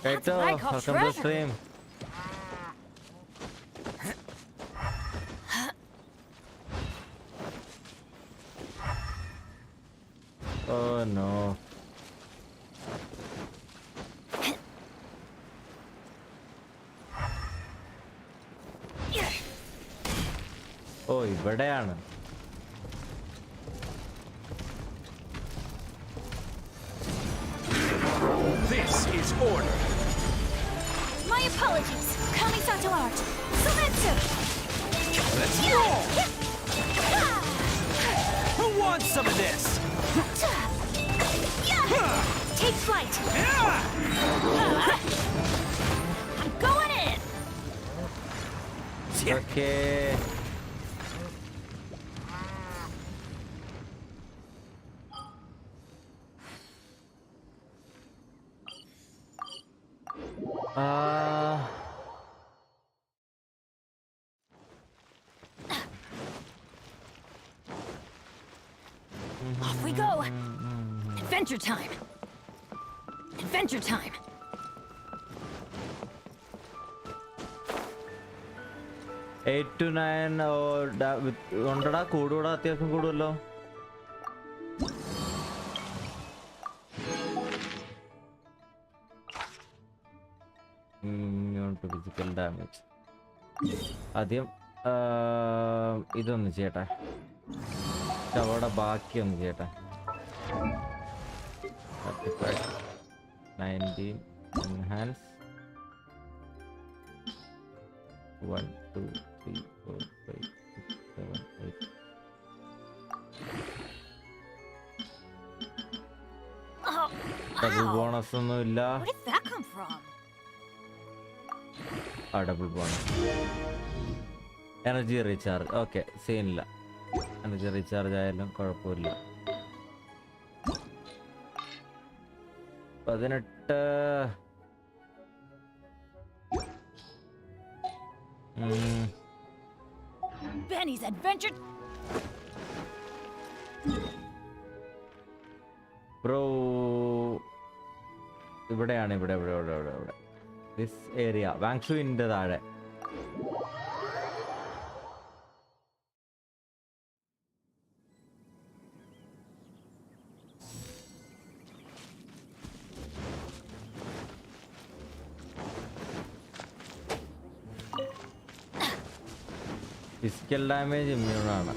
കേട്ടോ, welcome to stream. Oh no. ഓ ഇവിടെയാണ്. This is order. My apologies. Kami-sato art. Sometsu. Let's roll. Who wants some of this? Take flight. I'm going in. Okay. Off we go. Adventure time. Adventure time. 8 to 9 ഉണ്ടടാ, കൂടുകൂടാ, അത്യാവശ്യം കൂടുമല്ലോ. Physical damage ആദ്യം ഇതൊന്ന് ചെയ്യട്ടെ. അവിടെ ബാക്കി ഒന്ന് ചെയ്യട്ടെ. 19 enhance 1 2 3 4 5 6 7 8. Oh, double wow. Bonus ഒന്നും ഇല്ല. Where did that come from? ആ double bonus. Energy recharge okay, സീനില്ല. എനർജി റീചാർജ് ആയാലും കുഴപ്പമില്ല. 18. Benny's adventure. ബ്രോ ഇവിടെയാണ്. ഇവിടെ ദിസ് ഏരിയ വാങ്ഷുവിൻ്റെ താഴെ. ഫിസിക്കൽ ഡാമേജ് ഇമ്മ്യൂണാണ്.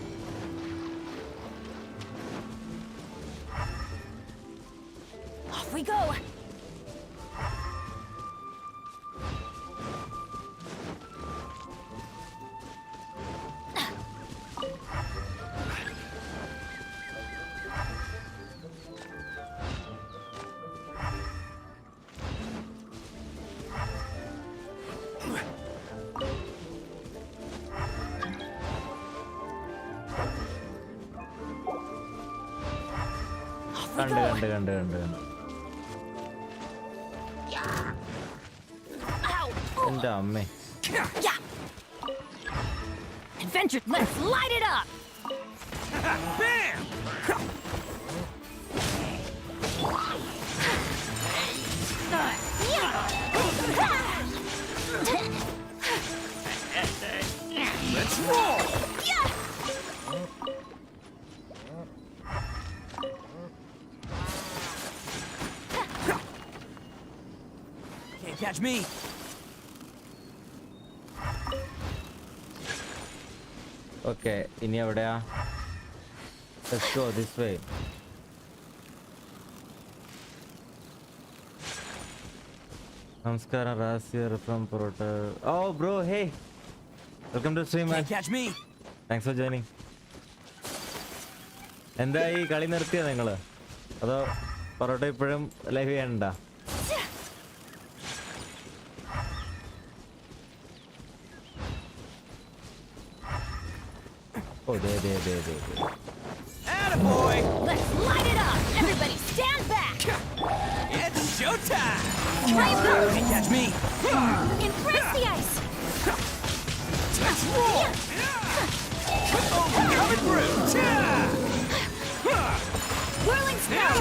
Off we go. കണ്ട് എന്റെ അമ്മേ. Adventure, let's light it up. Bam! Let's roll. catch me. Okay, ഇനി എവിടെയാ? Let's go this way. നമസ്കാരം, റാസിയർ from Porotta. Oh bro, hey. Welcome to stream, man. Can't catch me. Thanks for joining. എന്തായി, കളി നിർത്തിയോ നിങ്ങള്? അതോ പൊറോട്ട ഇപ്പോഴും ലൈവ് ചെയ്യണ്ട? ഓ ദേ. Attaboy. Let's light it up! Everybody stand back! It's showtime. Rainbow! Can't catch me. Embrace the ice! Let's roll. Oh, coming through. Whirling snow!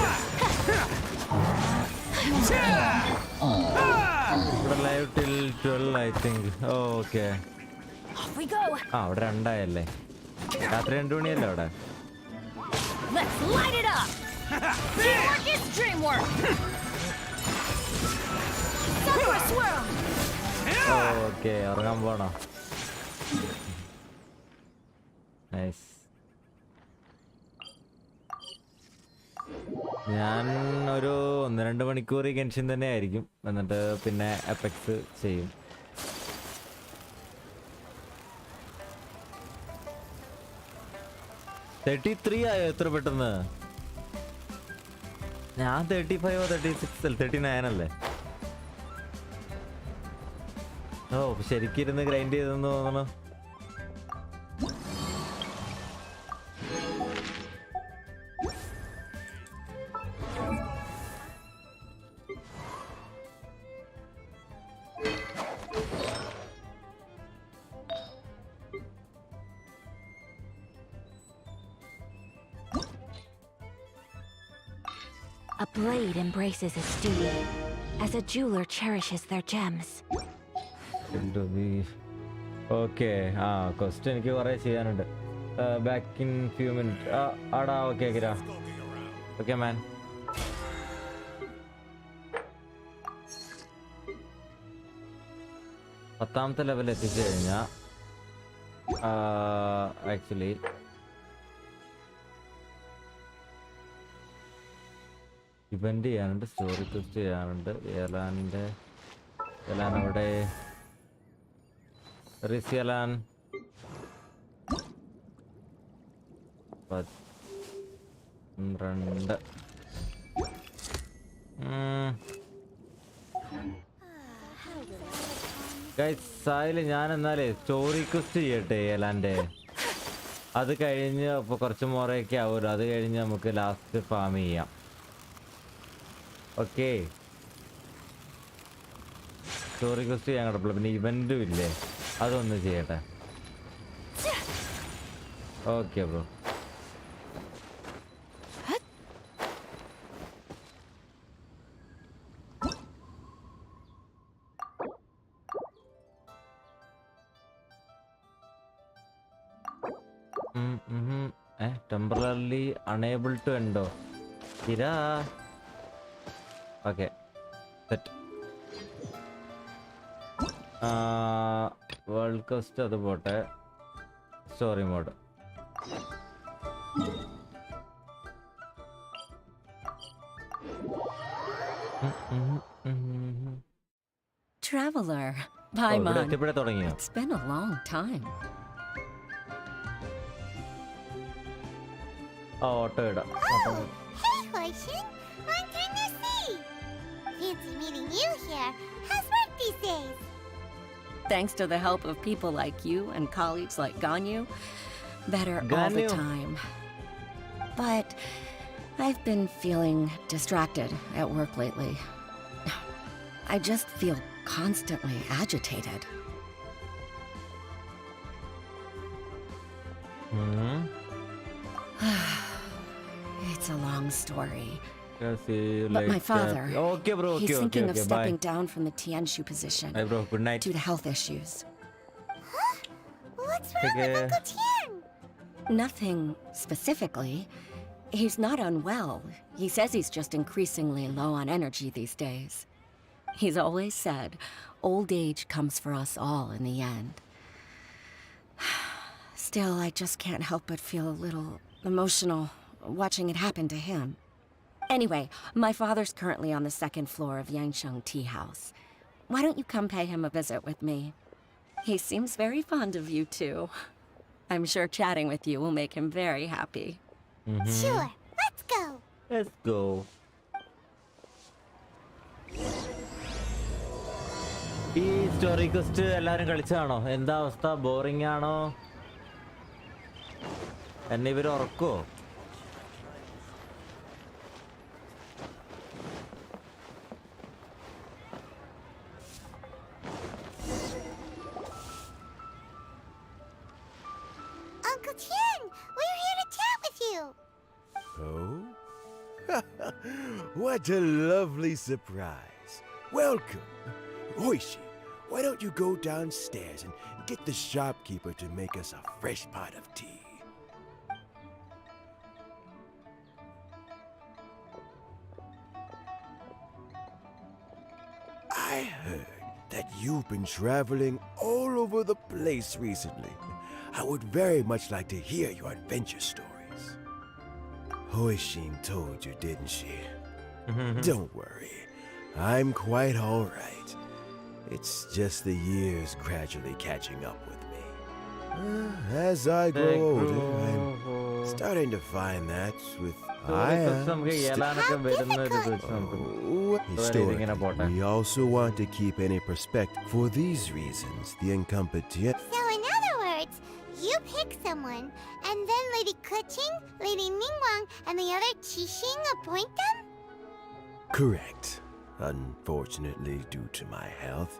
ഇവിടെ live till 12 I think. Okay. Off we go! ആ അവിടെ 2 ആയല്ലേ? രാത്രി 2 മണിയല്ലേ അവിടെ? Let's light it up! Teamwork is dreamwork! Sakura swirl! Okay, ഇറങ്ങാൻ പോണോ? Nice. ഞാൻ ഒരു 1-2 മണിക്കൂർ ഈ ഗെൻഷിൻ തന്നെ ആയിരിക്കും. എന്നിട്ട് പിന്നെ എപെക്സ് ചെയ്യും. $33 ആയോ എത്ര പെട്ടെന്ന്? ഞാൻ 35 36 39 അല്ലേ? ഓ ശരിക്കും ഇരുന്ന് ഗ്രൈൻഡ് ചെയ്തെന്ന് തോന്നണു. A blade embraces its duty, as a jeweler cherishes their gems. Okay, ആ ക്വസ്റ്റ്യൻ എനിക്ക് കുറെ ചെയ്യാനുണ്ട്. Back in few minute. ആടാ, ഓക്കെ കിരാ. Okay man. പത്താമത്തെ ലെവൽ എത്തിച്ചു കഴിഞ്ഞാൽ ആക്ച്വലി ഇവന്റ് ചെയ്യാനുണ്ട്, സ്റ്റോറി ക്വസ്റ്റ് ചെയ്യാനുണ്ട്. യെലാൻ അവിടെ റിസ്യലാൻ 12. സായില് ഞാൻ എന്നാലേ സ്റ്റോറി ക്വസ്റ്റ് ചെയ്യട്ടെ യെലാൻ്റെ. അത് കഴിഞ്ഞ് അപ്പോൾ കുറച്ച് മോറൊക്കെ ആവുമല്ലോ. അത് കഴിഞ്ഞ് നമുക്ക് ലാസ്റ്റ് ഫാം ചെയ്യാം. ഓക്കെ, സ്റ്റോറി ക്വസ്റ്റ് ചെയ്യാൻ കിടപ്പുള്ളൂ. പിന്നെ ഇവന്റും ഇല്ലേ, അതൊന്ന് ചെയ്യട്ടെ. Okay bro. Temporary unable to എൻഡോ ഇരാ. Okay, set. വേൾഡ് കോസ്റ്റ് അത് പോട്ടെ. Story mode. Traveler, Paimon. എത്തിപ്പെടെ തുടങ്ങിയോ? It's been a long time. Auto ഇടാം. Hey, Hoishin! Long time no see! Fancy meeting you here. How's work these days? Thanks to the help of people like you and colleagues like Ganyu, better all the Ganyu. time. But I've been feeling distracted at work lately. I just feel constantly agitated. It's a long story. But my father, Okay bro, he's okay, thinking okay, of okay, stepping bye. down from the Tianshu position Bye bro, good night. due to health issues. What's wrong Okay. with Uncle Tian? Nothing specifically. He's not unwell. He says he's just increasingly low on energy these days. He's always said, old age comes for us all in the end. Still, I just can't help but feel a little emotional watching it happen to him. Anyway, my father's currently on the second floor of Yangsheng Tea House. Why don't you come pay him a visit with me? He seems very fond of you, too. I'm sure chatting with you will make him very happy. Sure, let's go. Let's go. ഈ story question എല്ലാരും കളിച്ചാണോ? എന്താ അവസ്ഥ? Boring ആണോ? എന്നെ ഇവര് ഉറക്കോ? Uncle Tien, we're here to chat with you. Oh? What a lovely surprise. Welcome. Oishi, why don't you go downstairs and get the shopkeeper to make us a fresh pot of tea? I heard that you've been traveling all over the place recently. I would very much like to hear your adventure stories. Hoishin told you, didn't she? Don't worry. I'm quite all right. It's just the years gradually catching up with me. As I grow older, I'm starting to find that with historically, we also want to keep any perspective. For these reasons, the incompetent... So in other words, you pick someone, and then Lady Keqing, Lady Ningguang, and the other Qixing appoint them? Correct. Unfortunately, due to my health,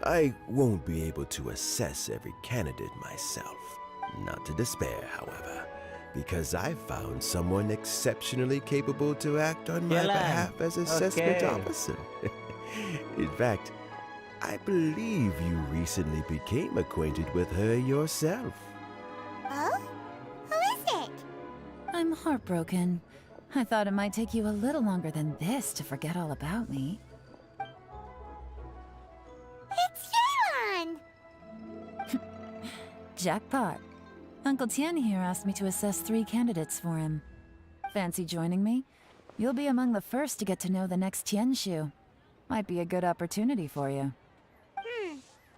I won't be able to assess every candidate myself. Not to despair, however, because I found someone exceptionally capable to act on my behalf as assessment officer. In fact, I believe you recently became acquainted with her yourself. Oh? Who is it? I'm heartbroken. I thought it might take you a little longer than this to forget all about me. It's YELAN! Jackpot. Uncle Tien here asked me to assess 3 candidates for him. Fancy joining me? You'll be among the first to get to know the next Tianshu. Might be a good opportunity for you.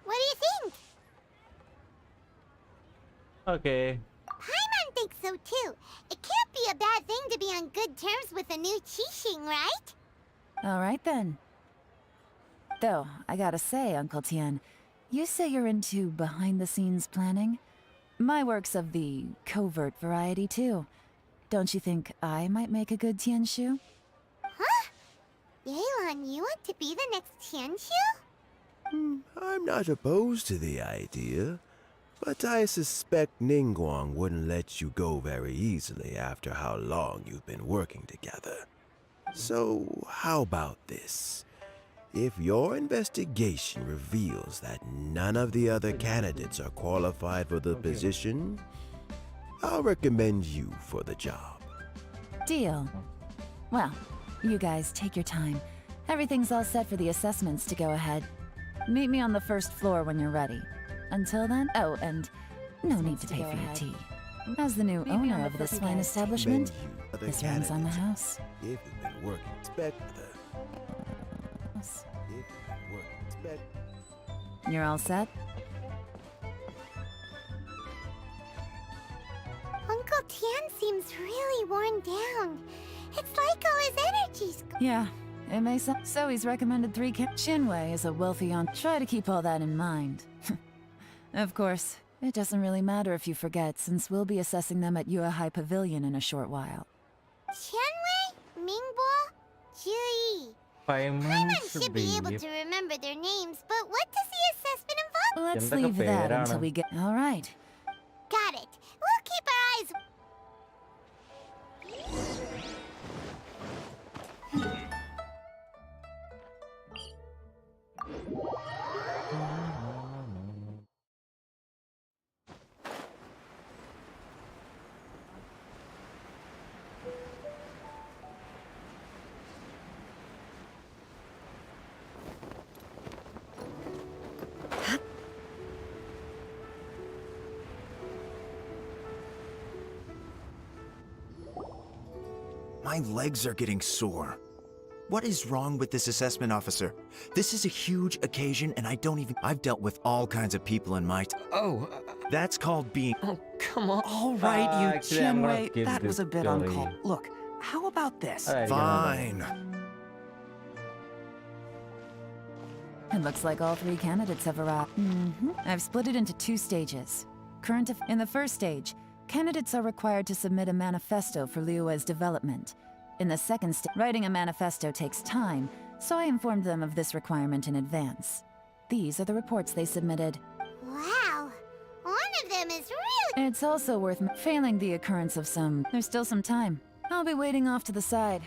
What do you think? Okay. Paimon thinks so too. It can't be a bad thing to be on good terms with a new Qixing, right? Alright then. Though, I gotta say, Uncle Tien, you say you're into behind-the-scenes planning? My work's of the covert variety too. Don't you think I might make a good Tianshu? Huh? YELAN, you want to be the next Tianshu? I'm not opposed to the idea, but I suspect Ningguang wouldn't let you go very easily after how long you've been working together. So, how about this? If your investigation reveals that none of the other candidates are qualified for the position, I'll recommend you for the job. Deal. Well, you guys take your time. Everything's all set for the assessments to go ahead. Meet me on the first floor when you're ready. Until then, oh, and no need to pay for your tea. As the new owner of this fine establishment, this runs on the house. If you've been working, You're all set? Uncle Tien seems really worn down. It's like all his energy's Yeah, it may sound. So he's recommended 3 Shinwei is a wealthy aunt. Try to keep all that in mind. Of course, it doesn't really matter if you forget, since we'll be assessing them at Yuehai Pavilion in a short while. Qianwei, Mingbo, Zhiyi. Paimon should be able to remember their names, but what does the assessment involve? Let's leave that until we get. All right. Got it. We'll keep our eyes... My legs are getting sore. What is wrong with this assessment officer? This is a huge occasion and I've dealt with all kinds of people in my That's called being... Oh, come on. All right, you Actually, I'm gonna Chinwei, skip that was this a bit story. uncalled. Look, how about this? Fine. It looks like all 3 candidates have arrived. I've split it into 2 stages. In the first stage, candidates are required to submit a manifesto for Liyue's development. In the second stage, writing a manifesto takes time, so I informed them of this requirement in advance. These are the reports they submitted. Wow. One of them is really... It's also worth failing the occurrence of some... There's still some time. I'll be waiting off to the side.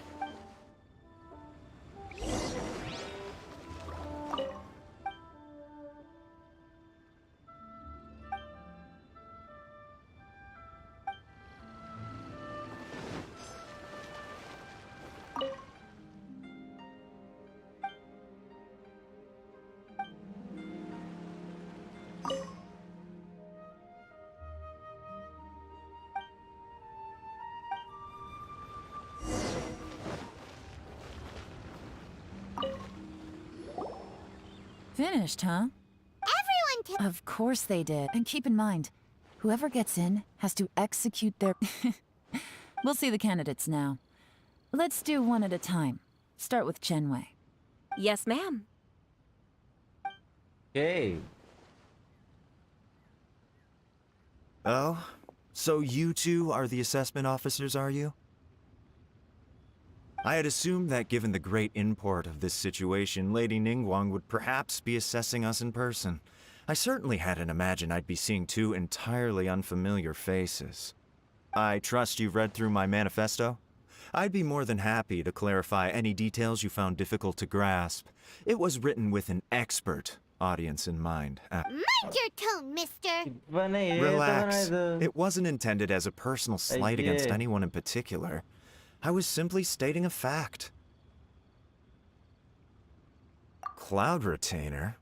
Finished, huh? Everyone Of course they did. And keep in mind, whoever gets in has to execute their... We'll see the candidates now. Let's do one at a time. Start with Chenwei. Yes, ma'am. Okay. Oh? So you two are the assessment officers, are you? I had assumed that given the great import of this situation, Lady Ningguang would perhaps be assessing us in person. I certainly hadn't imagined I'd be seeing 2 entirely unfamiliar faces. I trust you've read through my manifesto? I'd be more than happy to clarify any details you found difficult to grasp. It was written with an expert audience in mind. Mind your tone, mister. Relax. It wasn't intended as a personal slight against Yeah. anyone in particular. I was simply stating a fact. Cloud Retainer?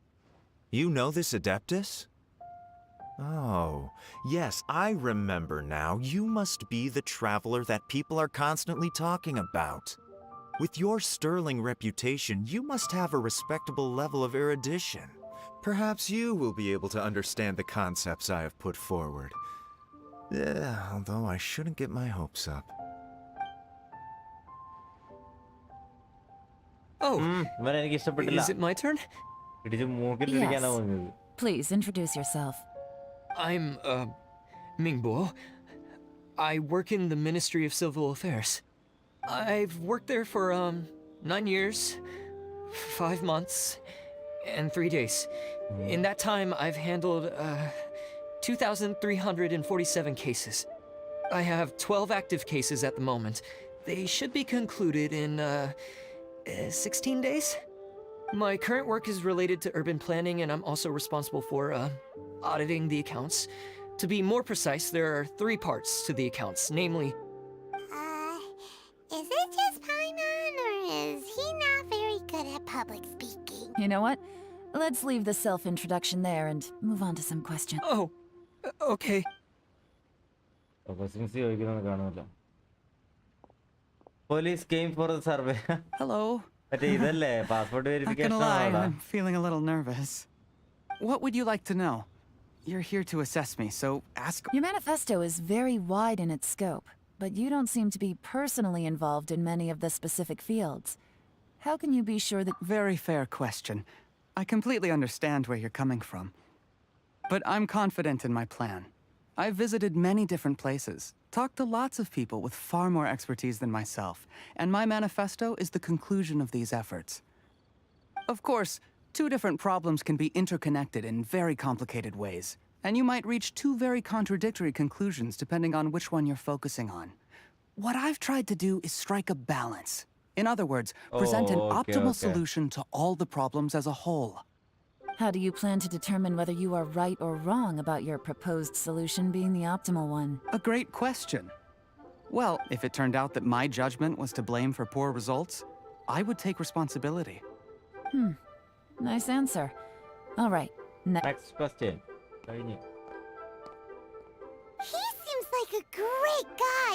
You know this Adeptus? Oh, yes, I remember now. You must be the traveler that people are constantly talking about. With your sterling reputation, you must have a respectable level of erudition. Perhaps you will be able to understand the concepts I have put forward. Although I shouldn't get my hopes up. Oh, എനിക്ക് ഇഷ്ടപ്പെട്ടില്ല. is it my turn? ഇടിച്ച് മൂക്കിലിരിക്കാനാ Yes. തോന്നിയത്. Please introduce yourself. I'm, Mingbo. I work in the Ministry of Civil Affairs. I've worked there for, 9 years, 5 months, and 3 days. In that time, I've handled, 2,347 cases. I have 12 active cases at the moment. They should be concluded in, 16 days? My current work is related to urban planning, and I'm also responsible for, auditing the accounts. To be more precise, there are 3 parts to the accounts, namely... Is it just Paimon, or is he not very good at public speaking? You know what? Let's leave the self-introduction there and move on to some questions. Oh, okay. Questions ചോദിക്കുന്നത് കാണുമല്ലോ. Police came for the survey. Hello. മറ്റേ ഇതല്ലേ passport Not verification gonna lie, ആണോടാ? I'm feeling a little nervous. What would you like to know? You're here to assess me, so ask. Your manifesto is very wide in its scope, but you don't seem to be personally involved in many of the specific fields. How can you be sure that... Very fair question. I completely understand where you're coming from. But I'm confident in my plan. I've visited many different places, talked to lots of people with far more expertise than myself, and my manifesto is the conclusion of these efforts. Of course, 2 different problems can be interconnected in very complicated ways, and you might reach 2 very contradictory conclusions depending on which one you're focusing on. What I've tried to do is strike a balance. In other words, present an optimal solution to all the problems as a whole. How do you plan to determine whether you are right or wrong about your proposed solution being the optimal one? A great question. Well, if it turned out that my judgment was to blame for poor results, I would take responsibility. Nice answer. All right. Next question. കഴിഞ്ഞു. He seems like a great guy.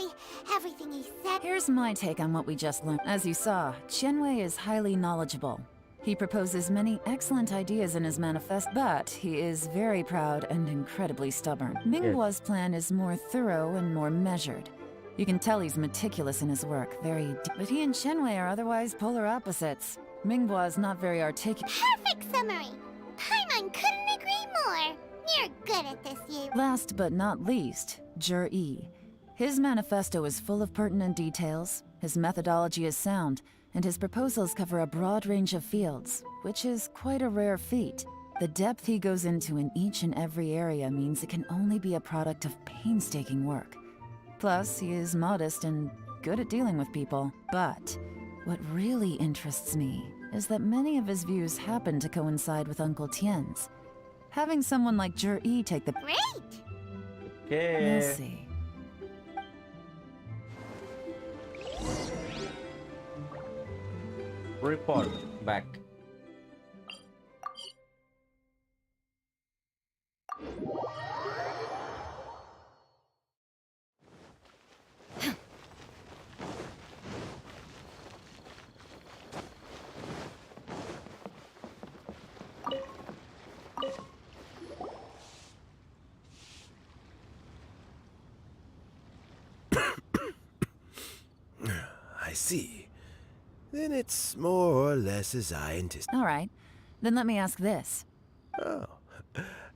Everything he said. Here's my take on what we just learned. As you saw, Qianwei is highly knowledgeable. He proposes many excellent ideas in his manifest, but he is very proud and incredibly stubborn. Mingguo's plan is more thorough and more measured. You can tell he's meticulous in his work, but he and Qianwei are otherwise polar opposites. Mingguo is not very articulate. Perfect summary. Paimon couldn't agree more. You're good at this, Yi. Last but not least, Yi. His manifesto is full of pertinent details, his methodology is sound, and his proposals cover a broad range of fields, which is quite a rare feat. The depth he goes into in each and every area means it can only be a product of painstaking work. Plus, he is modest and good at dealing with people. But what really interests me is that many of his views happen to coincide with Uncle Tien's. Having someone like Yi take the— Great! Okay. We'll see. Report back. I see. Then it's more or less as I anticipated. All right. Then let me ask this. Oh,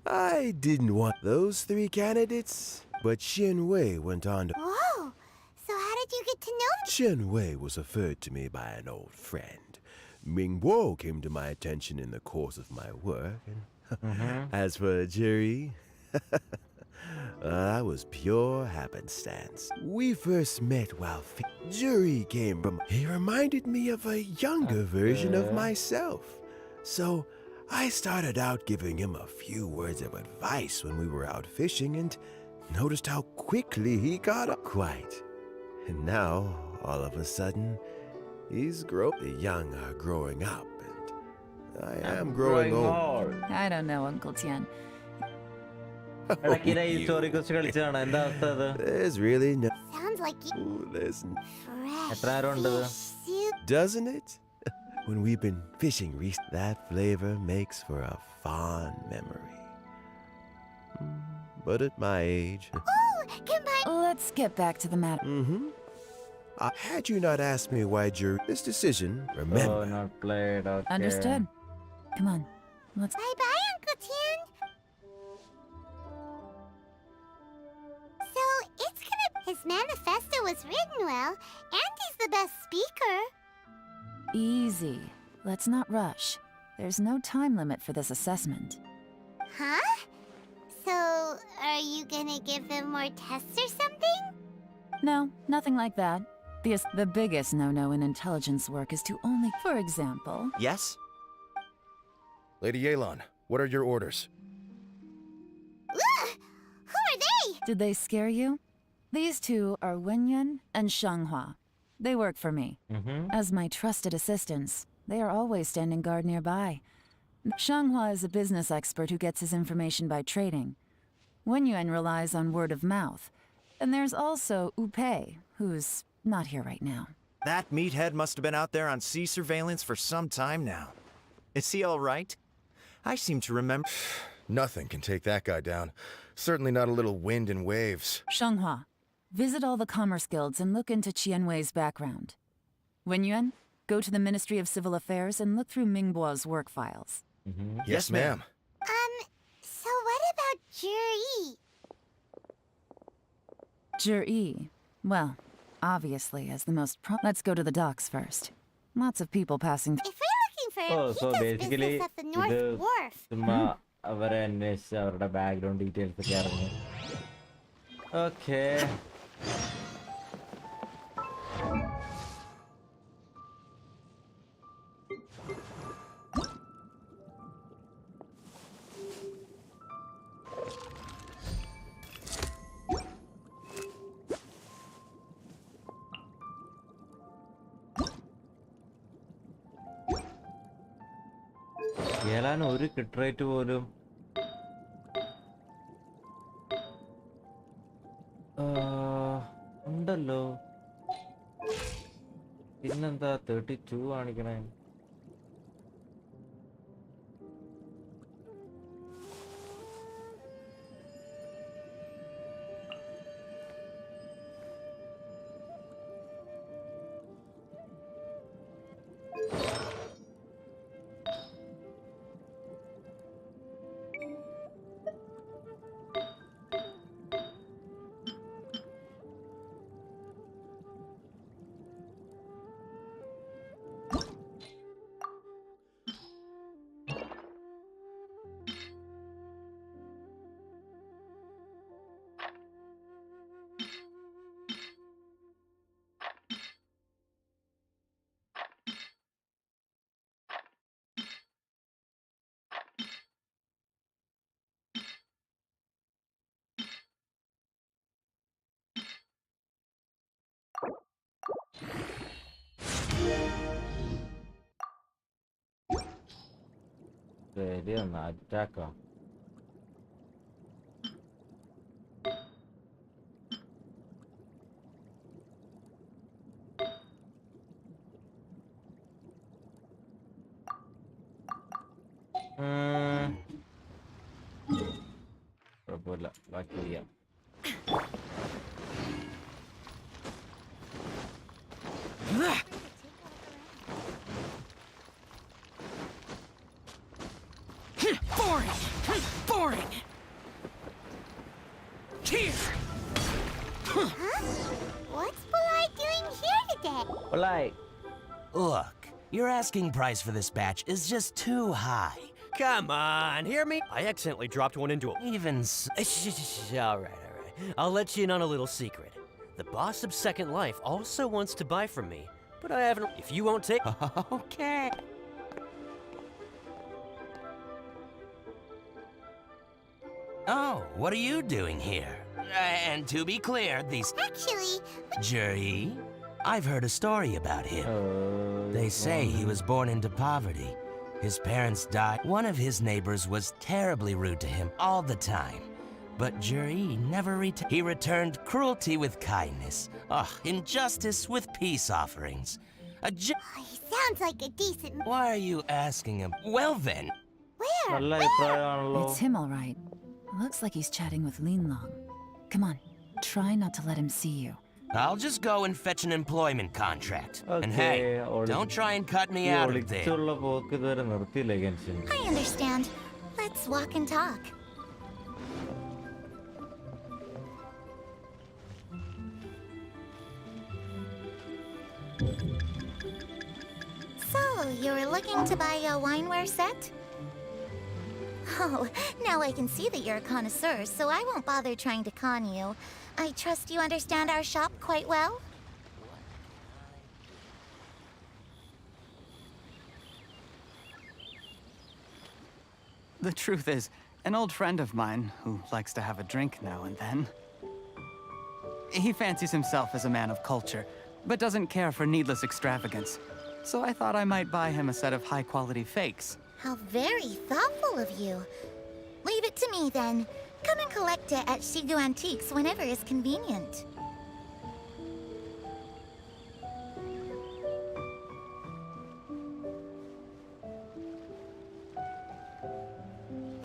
I didn't want those three candidates, but Qianwei went on to... Whoa! So how did you get to know Qianwei was referred to me by an old friend. Mingguo came to my attention in the course of my work, and as for Jerry, that was pure happenstance. We first met while Jerry came from... He reminded me of a younger version of myself. So I started out giving him a few words of advice when we were out fishing and noticed how quickly he got up. Quite. And now, all of a sudden, the young are growing up, and I am growing old. I don't know, Uncle Tien. There's really no... Sounds like you... Ooh, there's... Fresh soup. Doesn't it? When we've been fishing recently, that flavor makes for a fond memory. But at my age... Oh, goodbye. Let's get back to the matter. Had you not asked me why this decision, remember... Oh, not played, okay. Understood. Come on, let's... Bye-bye, Uncle Tien. So, it's gonna... His manifesto was written well, and he's the best speaker. Easy. Let's not rush. There's no time limit for this assessment. Huh? So, are you gonna give them more tests or something? No, nothing like that. The biggest no-no in intelligence work is to only... For example... Yes? Lady YELAN, what are your orders? Ugh! Who are they? Did they scare you? These two are Wenyuan and Shanghua. They work for me. As my trusted assistants, they are always standing guard nearby. Shanghua is a business expert who gets his information by trading. Wenyuan relies on word of mouth. And there's also Upei, who's not here right now. That meathead must have been out there on sea surveillance for some time now. Is he all right? I seem to remember... Nothing can take that guy down. Certainly not a little wind and waves. Shanghua, visit all the commerce guilds and look into Qianwei's background. Wenyuan, go to the Ministry of Civil Affairs and look through Mingguo's work files. Yes, ma'am. So what about Jerry? Yi. Well, obviously, as the most Let's go to the docks first. Lots of people passing If we're looking for him, so he does basically, business at the North Wharf. അവരെ അന്വേഷിച്ച് അവരുടെ background details ഒക്കെ അറിഞ്ഞു. Okay. YELAN ഒരു കിട്രേറ്റ് പോലും എന്താ 32 കാണിക്കണേ? ശരി എന്നാ അറ്റാക്കാ. കുഴപ്പമില്ല, ബാക്കി ചെയ്യാം. Boring! Boring! Here! What's Polite doing here today? Polite. Look, your asking price for this batch is just too high. Come on, hear me? I accidentally dropped one into a... Even All right. I'll let you in on a little secret. The boss of Second Life also wants to buy from me, but I haven't... If you won't take... Okay. Oh, what are you doing here? And to be clear, these... Actually... Jury, I've heard a story about him. They say he was born into poverty. His parents died. One of his neighbors was terribly rude to him all the time. But Jury never returned. He returned cruelty with kindness. Injustice with peace offerings. He sounds like a decent... Why are you asking him? Well then. Where? It's him, all right. Looks like he's chatting with Linlong. Come on, try not to let him see you. I'll just go and fetch an employment contract. And hey, don't try and cut me out of there. I understand. Let's walk and talk. So, you were looking to buy a wineware set? Oh, now I can see that you're a connoisseur, so I won't bother trying to con you. I trust you understand our shop quite well? The truth is, an old friend of mine, who likes to have a drink now and then, he fancies himself as a man of culture, but doesn't care for needless extravagance. So I thought I might buy him a set of high-quality fakes. How very thoughtful of you. Leave it to me, then. Come and collect it at Shigu Antiques whenever is convenient.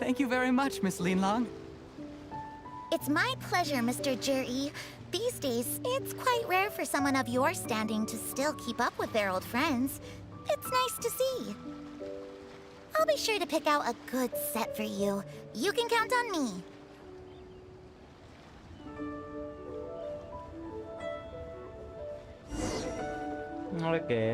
Thank you very much, Miss Linlong. It's my pleasure, Mr. Juri. These days, it's quite rare for someone of your standing to still keep up with their old friends. It's nice to see. I'll be sure to pick out a good set for you. You can count on me. Okay.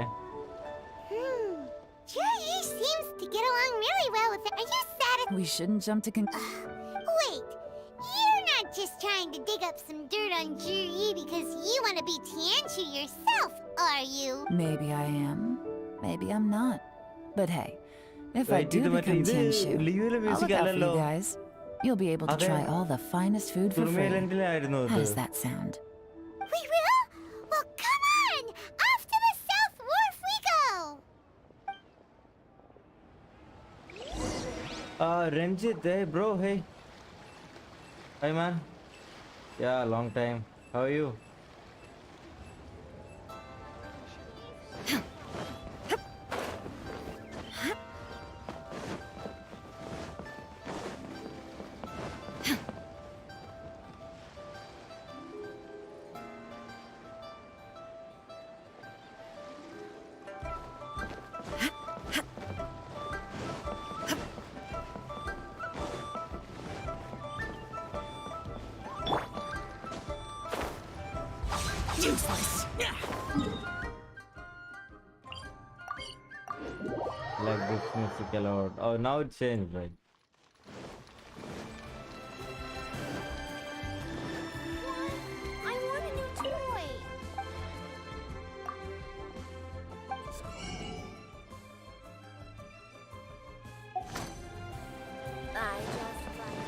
Juri seems to get along really well with it. Are you satisfied? We shouldn't jump to Wait, you're not just trying to dig up some dirt on Juri because you want to be Tianchu yourself, are you? Maybe I am, maybe I'm not. But hey, if I do become Tianchu, I'll look out for you guys. You'll be able to try all the finest food for free. How does that sound? We will? Well, come on! Off to the South Wharf we go! Ranjit, hey bro, hey. Hi man. Yeah, long time. How are you? useless. Like this music a lot. Oh, now it changed, right? I want a new toy. I just like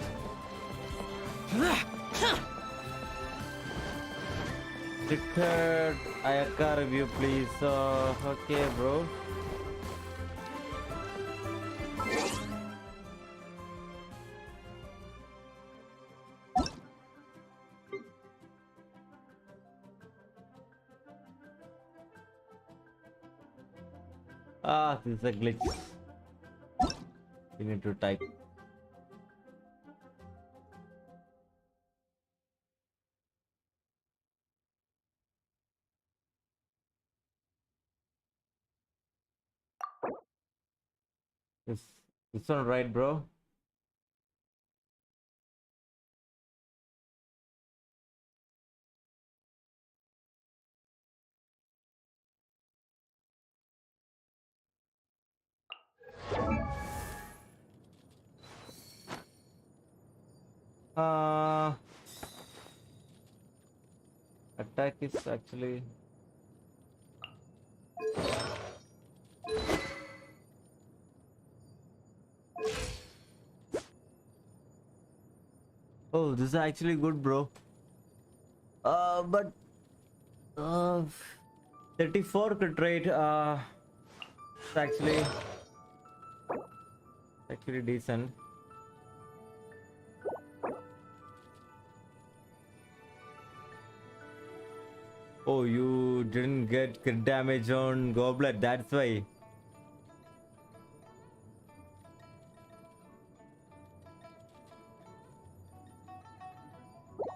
Ticket Ayaka review, please. Okay, bro. Ah, this is a glitch. You need to type. This one right, bro? Attack is actually oh, this is actually good, bro. But 34 crit rate. It's actually decent. Oh, you didn't get crit damage on Goblet, that's why.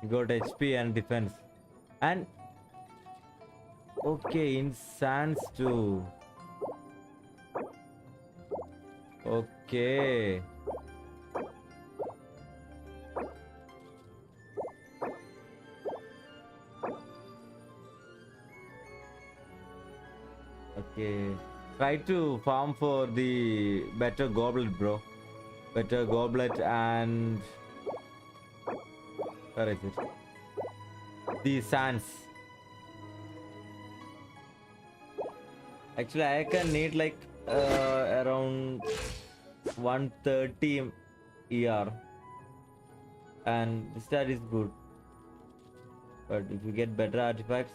You got HP and defense. And okay, in Sands too. Okay. Okay. Try to farm for the better goblet, bro. Better goblet and where is it? The sands. Actually, I can need like around 130 ER, and this stat is good. But if you get better artifacts,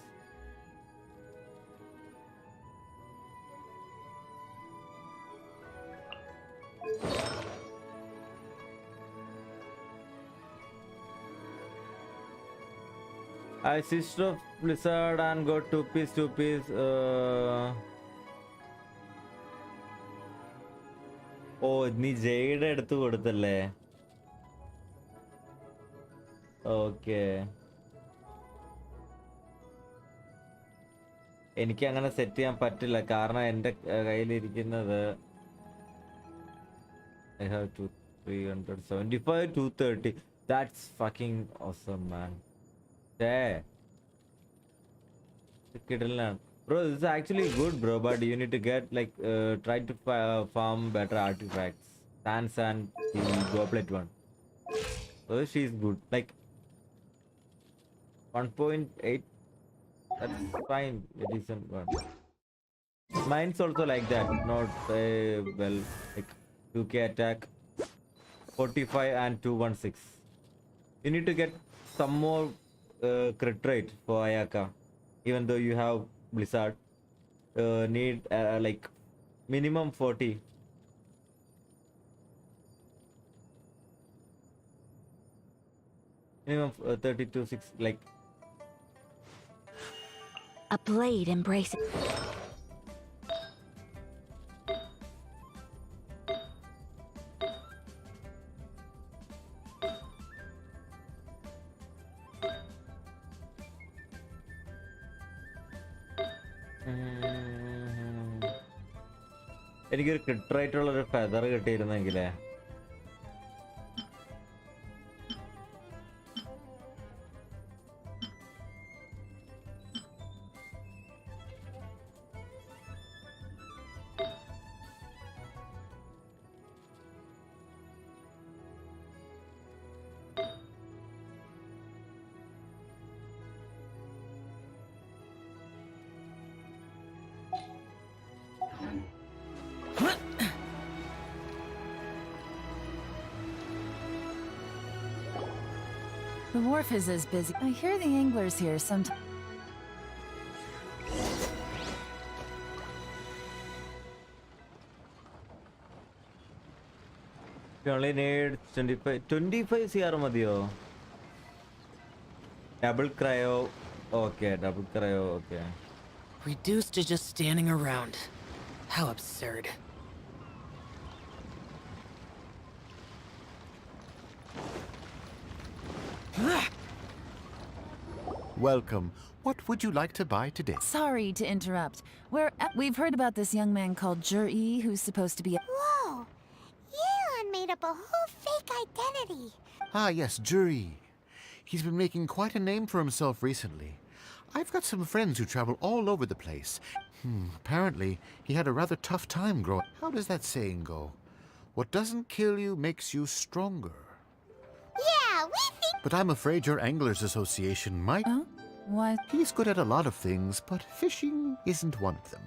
I switched off Blizzard and got 2 piece. Oh, നീ jade എടുത്തു കൊടുത്തല്ലേ? Okay. എനിക്ക് അങ്ങനെ set ചെയ്യാൻ പറ്റില്ല കാരണം എൻ്റെ കയ്യിലിരിക്കുന്നത് I have 375 230. That's fucking awesome, man. Yeah. Bro, this is actually good, bro, but you need to get like try to farm better artifacts. Sans and the goblet one. So she's good. Like 1.8. That's fine. A decent one. Mine's also like that. Not well, like 2k attack, 45 and 216. You need to get some more crit rate for Ayaka. Even though you have Blizzard, need like minimum 40. Minimum 32 6 like. A blade embraces. എനിക്കൊരു ക്രിട്ടായിട്ടുള്ളൊരു feather കിട്ടിയിരുന്നെങ്കിലേ. The wharf is as busy. I hear the anglers here sometimes. We only need 25 CR മതിയോ? Double cryo. Okay, double cryo. Okay. Reduced to just standing around. How absurd. Welcome. What would you like to buy today? Sorry to interrupt. We've heard about this young man called Jur-E who's supposed to be a— Whoa! YELAN made up a whole fake identity. Ah, yes, Jury. He's been making quite a name for himself recently. I've got some friends who travel all over the place. Apparently, he had a rather tough time growing. How does that saying go? What doesn't kill you makes you stronger. Yeah, we think— But I'm afraid your Anglers Association might— Oh? What? He's good at a lot of things, but fishing isn't one of them.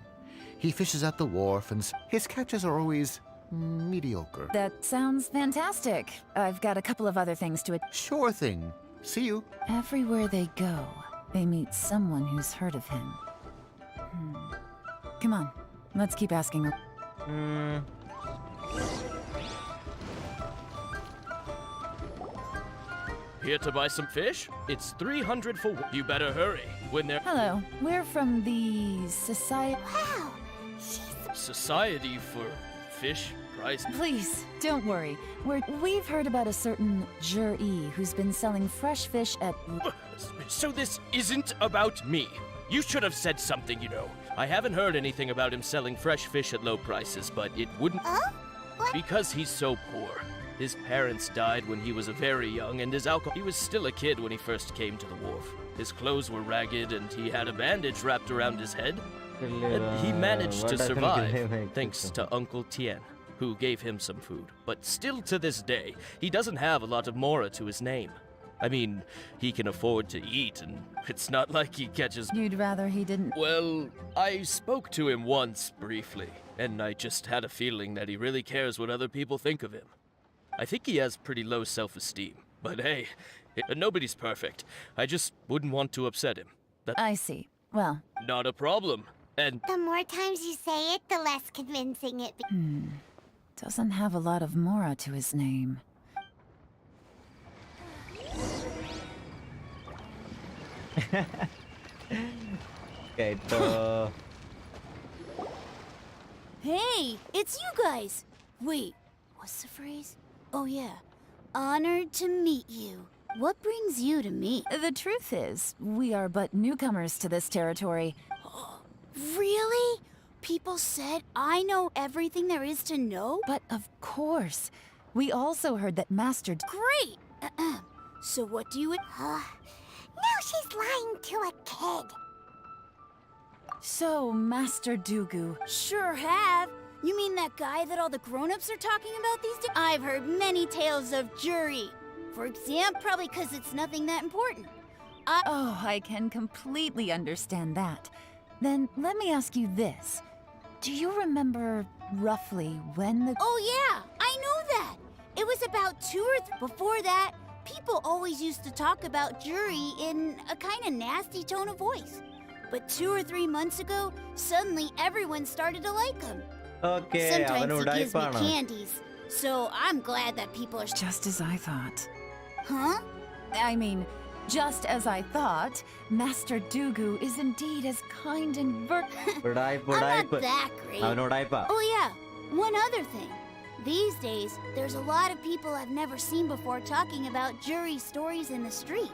He fishes at the wharf, and his catches are always mediocre. That sounds fantastic. I've got a couple of other things to it. Sure thing. See you. Everywhere they go, they meet someone who's heard of him. Come on, let's keep asking her. Here to buy some fish? It's 300 for. You better hurry. When they're. Hello, we're from the Society. Wow, Society for Fish Price. Please, don't worry. We've heard about a certain Jur-E who's been selling fresh fish at. So this isn't about me. You should have said something, you know. I haven't heard anything about him selling fresh fish at low prices, but it wouldn't. Because he's so poor. His parents died when he was very young, and his alcohol. He was still a kid when he first came to the wharf. His clothes were ragged, and he had a bandage wrapped around his head. And he managed to survive, thanks to Uncle Tien, who gave him some food. But still to this day, he doesn't have a lot of mora to his name. I mean, he can afford to eat, and it's not like he catches. You'd rather he didn't. Well, I spoke to him once briefly, and I just had a feeling that he really cares what other people think of him. I think he has pretty low self-esteem, but hey, nobody's perfect. I just wouldn't want to upset him. I see. Well. Not a problem. And the more times you say it, the less convincing it becomes. Doesn't have a lot of mora to his name. Okay, so. Hey, it's you guys! Wait, what's the phrase? Oh yeah, honored to meet you. What brings you to me? The truth is, we are but newcomers to this territory. Really? People said I know everything there is to know? But of course. We also heard that Master... Great! So what do you... Now she's lying to a kid. So, Master Dugu... Sure have. You mean that guy that all the grown-ups are talking about these days? I've heard many tales of Jur-E. For example, probably because it's nothing that important. Oh, I can completely understand that. Then let me ask you this. Do you remember roughly when the... Oh yeah, I know that. It was about 2 or 3... Before that, people always used to talk about Jur-E in a kind of nasty tone of voice. But 2 or 3 months ago, suddenly everyone started to like him. Okay, sometimes he gives me candies, so I'm glad that people are... Just as I thought. Huh? I mean, just as I thought, Master Dugu is indeed as kind and I'm not that great. Oh yeah, one other thing. These days, there's a lot of people I've never seen before talking about Jur-E stories in the street.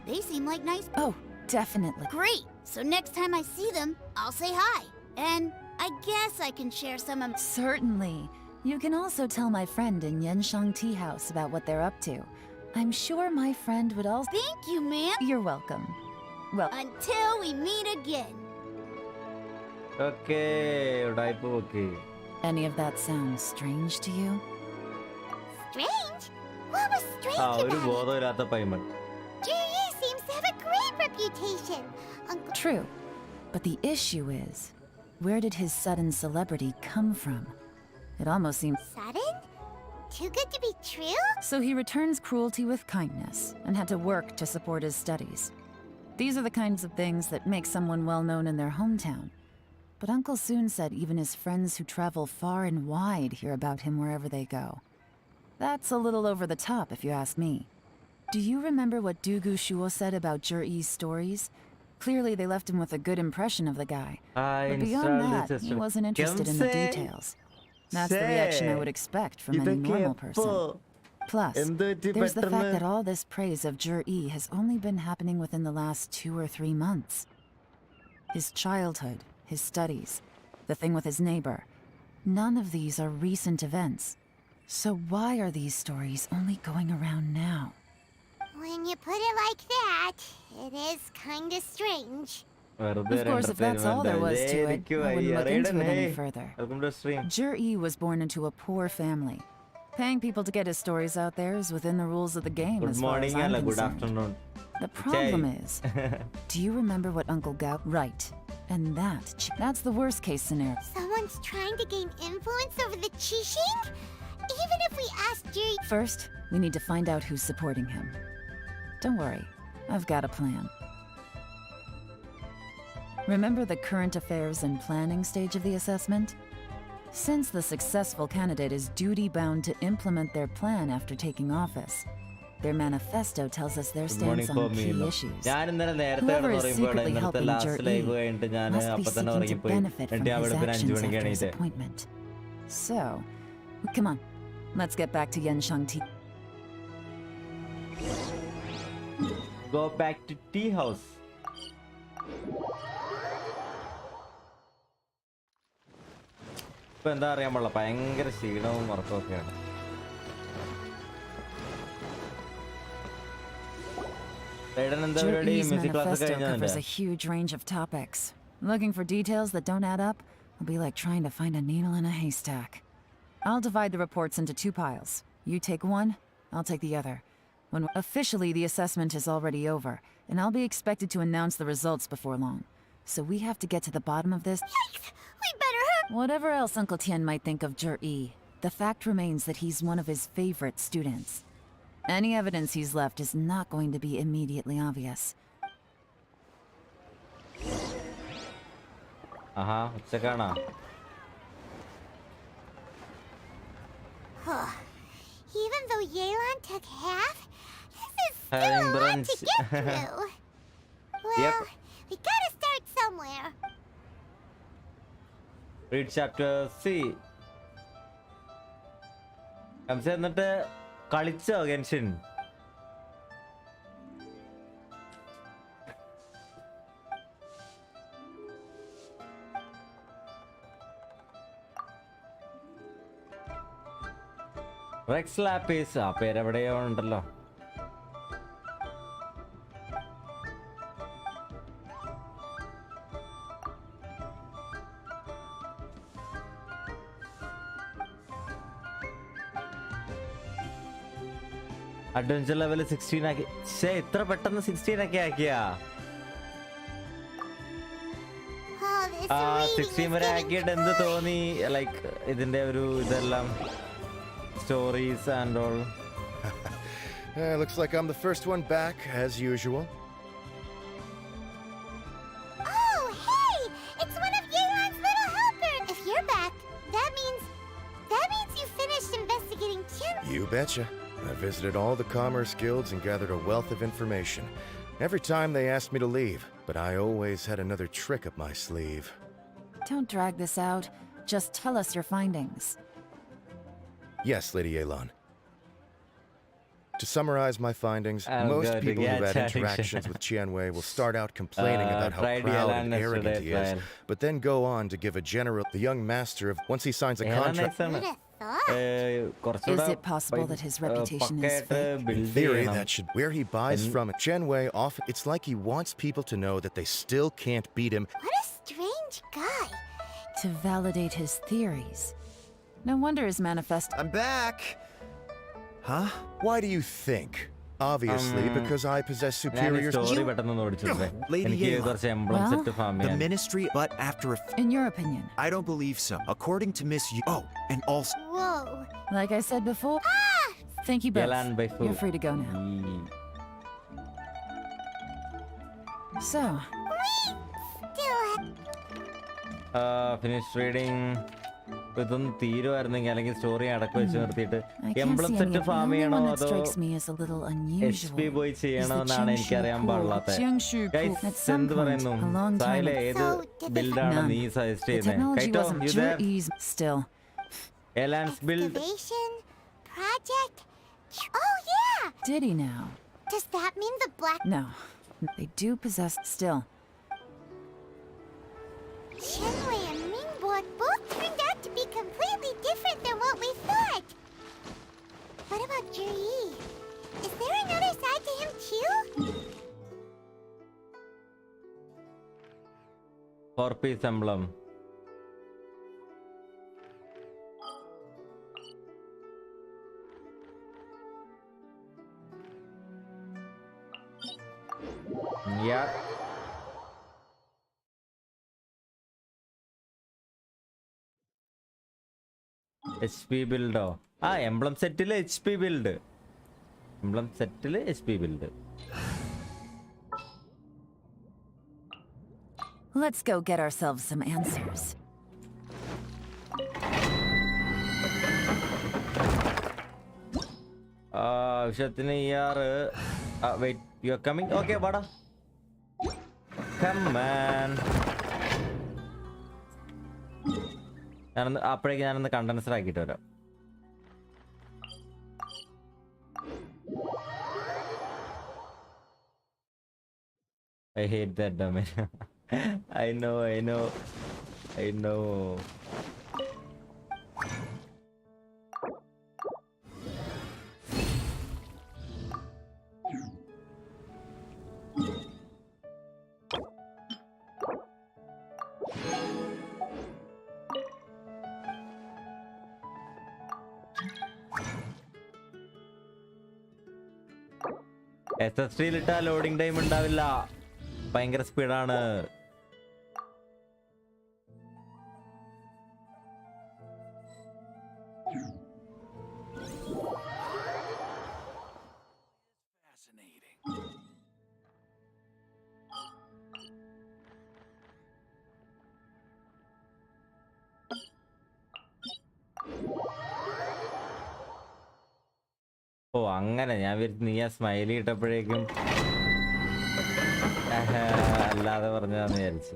They seem like nice... Oh, definitely. Great! So next time I see them, I'll say hi. And I guess I can share some of... Certainly. You can also tell my friend in Yenshang Tea House about what they're up to. I'm sure my friend would also... Thank you, ma'am. You're welcome. Well... Until we meet again. Okay, okay. Any of that sound strange to you? Strange? What was strange about it? Jur-E seems to have a great reputation. True. But the issue is, where did his sudden celebrity come from? It almost seems... Sudden? too good to be true? So he returns cruelty with kindness and had to work to support his studies. These are the kinds of things that make someone well known in their hometown. But Uncle soon said even his friends who travel far and wide hear about him wherever they go. That's a little over the top, if you ask me. Do you remember what Dugu Shuo said about Jur-E's stories? Clearly they left him with a good impression of the guy. But beyond that, he wasn't interested in the details. That's the reaction I would expect from any normal person. Plus, there's the fact that all this praise of Jur-E has only been happening within the last 2 or 3 months. His childhood, his studies, the thing with his neighbor. None of these are recent events. So why are these stories only going around now? When you put it like that, it is kinda strange. Of course, if that's all there was to it, I wouldn't look into it any further. Jur-E was born into a poor family. Paying people to get his stories out there is within the rules of the game as far as I'm concerned. Good afternoon. The problem is, do you remember what Uncle Gao... Right. And that's the worst case scenario. Someone's trying to gain influence over the Qixing? Even if we ask Juri... First, we need to find out who's supporting him. Don't worry, I've got a plan. Remember the current affairs and planning stage of the assessment? Since the successful candidate is duty-bound to implement their plan after taking office, their manifesto tells us their stance on key issues. Whoever is secretly helping Jur-E must be seeking to benefit from his actions after his appointment. So, come on, let's get back to Yenshang Tea. Go back to tea house. ഇപ്പൊ എന്താ അറിയാൻ പാടില്ല, ഭയങ്കര ക്ഷീണവും ഉറക്കമൊക്കെയാണ്. Jur-E's manifesto covers a huge range of topics. Looking for details that don't add up will be like trying to find a needle in a haystack. I'll divide the reports into 2 piles. You take one, I'll take the other. When officially the assessment is already over, and I'll be expected to announce the results before long. So we have to get to the bottom of this. Yikes! We better hurry! Whatever else Uncle Tian might think of Jur-E, the fact remains that he's one of his favorite students. Any evidence he's left is not going to be immediately obvious. ഉച്ചക്കാണോ? Even though YELAN took half, this is still a lot to get through. Well, we gotta start somewhere. Read chapter C. എന്നിട്ട് കളിച്ചോ Genshin? Rex lapies ആ പേരെവിടെയോ ഉണ്ടല്ലോ. Adventure level 16 ആക്കി. ഇത്ര പെട്ടെന്ന് 16 ഒക്കെ ആക്കിയാ? 16 വരെ ആക്കിയിട്ട് എന്ത് തോന്നി? ലൈക്ക് ഇതിന്റെ ഒരു ഇതെല്ലാം stories and all. Looks like I'm the first one back, as usual. Oh, hey! It's one of YELAN's little helpers! If you're back, that means you finished investigating Chen. You betcha. I visited all the commerce guilds and gathered a wealth of information. Every time they asked me to leave, but I always had another trick up my sleeve. Don't drag this out. Just tell us your findings. Yes, Lady YELAN. To summarize my findings, most people who had interactions with Qianwei will start out complaining about how proud and arrogant he is, but then go on to give a general... The young master of... Once he signs a contract... Is it possible that his reputation is fake? In theory, that should... Where he buys from, Qianwei often... It's like he wants people to know that they still can't beat him. What a strange guy. To validate his theories. No wonder his manifesto... I'm back! Huh? Why do you think? Obviously, because I possess superior... Lady Yelan, the ministry, but after a... In your opinion? I don't believe so. According to Miss Yu... Oh, and also... Whoa. Like I said before, thank you both. You're free to go now. So... Finish reading. ഇതൊന്ന് തീരുമായിരുന്നെങ്കിൽ അല്ലെങ്കിൽ story അടക്കം വെച്ച് നിർത്തിയിട്ട് emblem set farm ചെയ്യണോ അതോ HP പോയി ചെയ്യണോ എന്നാണ് എനിക്കറിയാൻ പാടില്ലാത്തത്. എന്ത് പറയുന്നു സായിലെ ഏത് ബിൽഡാണ് നീ സജസ്റ്റ് ചെയ്യുന്നത്? കൈറ്റോ Yelan's build. Project. Oh yeah. Did he now? Does that mean the black? No, they do possess still. Shenwei and Mingborg both turned out to be completely different than what we thought. What about Zhi? Is there another side to him too? 4-piece emblem. Yeah. HP build. Emblem set il HP build. Emblem set il HP build. Let's go get ourselves some answers. Vishathine yaar. Wait, you are coming? Okay, vada. Come on. അപ്പോഴേക്ക് ഞാനൊന്ന് condenser ആക്കിയിട്ട് വരാം. I hate that domain. I know. SSD-ലിട്ട loading time ഉണ്ടാവില്ല, ഭയങ്കര സ്പീഡാണ്. ഓ അങ്ങനെ ഞാൻ നീ ആ സ്മൈലി ഇട്ടപ്പോഴേക്കും അല്ലാതെ പറഞ്ഞതാന്ന് വിചാരിച്ചു.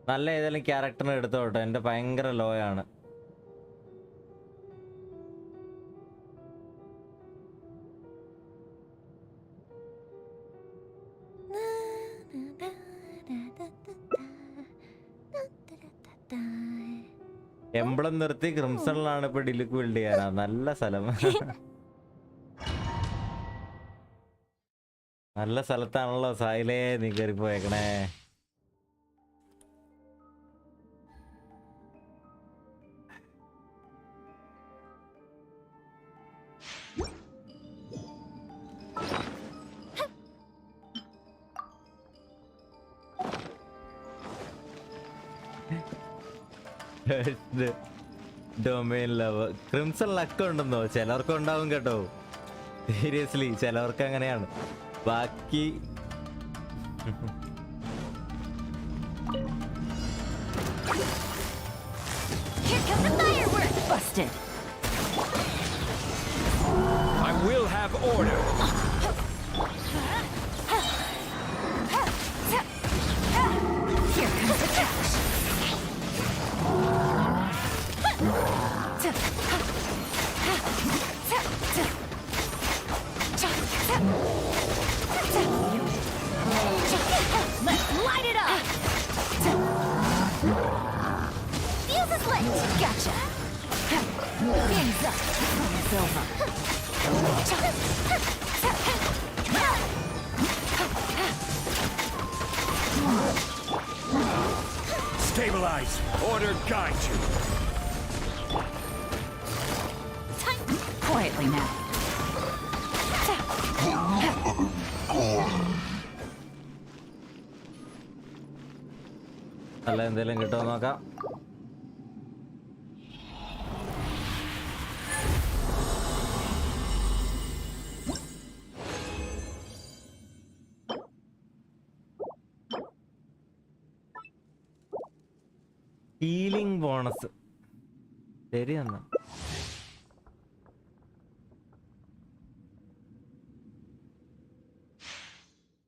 നല്ല ഏതെങ്കിലും ക്യാരക്ടറിനെ എടുത്തോട്ടെ, എൻ്റെ ഭയങ്കര ലോ ആണ്. എംബ്ലം നിർത്തി ക്രിംസണിലാണ് ഇപ്പൊ ഡിലുക്ക് ബിൽഡ് ചെയ്യാനാ. നല്ല സ്ഥലം, നല്ല സ്ഥലത്താണല്ലോ സായിലേ നീ കയറി പോയേക്കണേ. ഡൊമൈൻ ലവ് ക്രിംസൺ ലക്ക് ഉണ്ടെന്നോ? ചിലർക്ക് ഉണ്ടാവും കേട്ടോ, സീരിയസ്ലി ചിലവർക്ക് അങ്ങനെയാണ്. ബാക്കി I will have order. Here comes the catch. Let's light it up. Fuse is lit. Gotcha. Game's up. It's over. Stabilize. Order guide you. Quietly now. നല്ല എന്തെങ്കിലും കിട്ടുമോ നോക്കാം. ഹീലിംഗ് ബോണസ് ശരിയെന്നാ.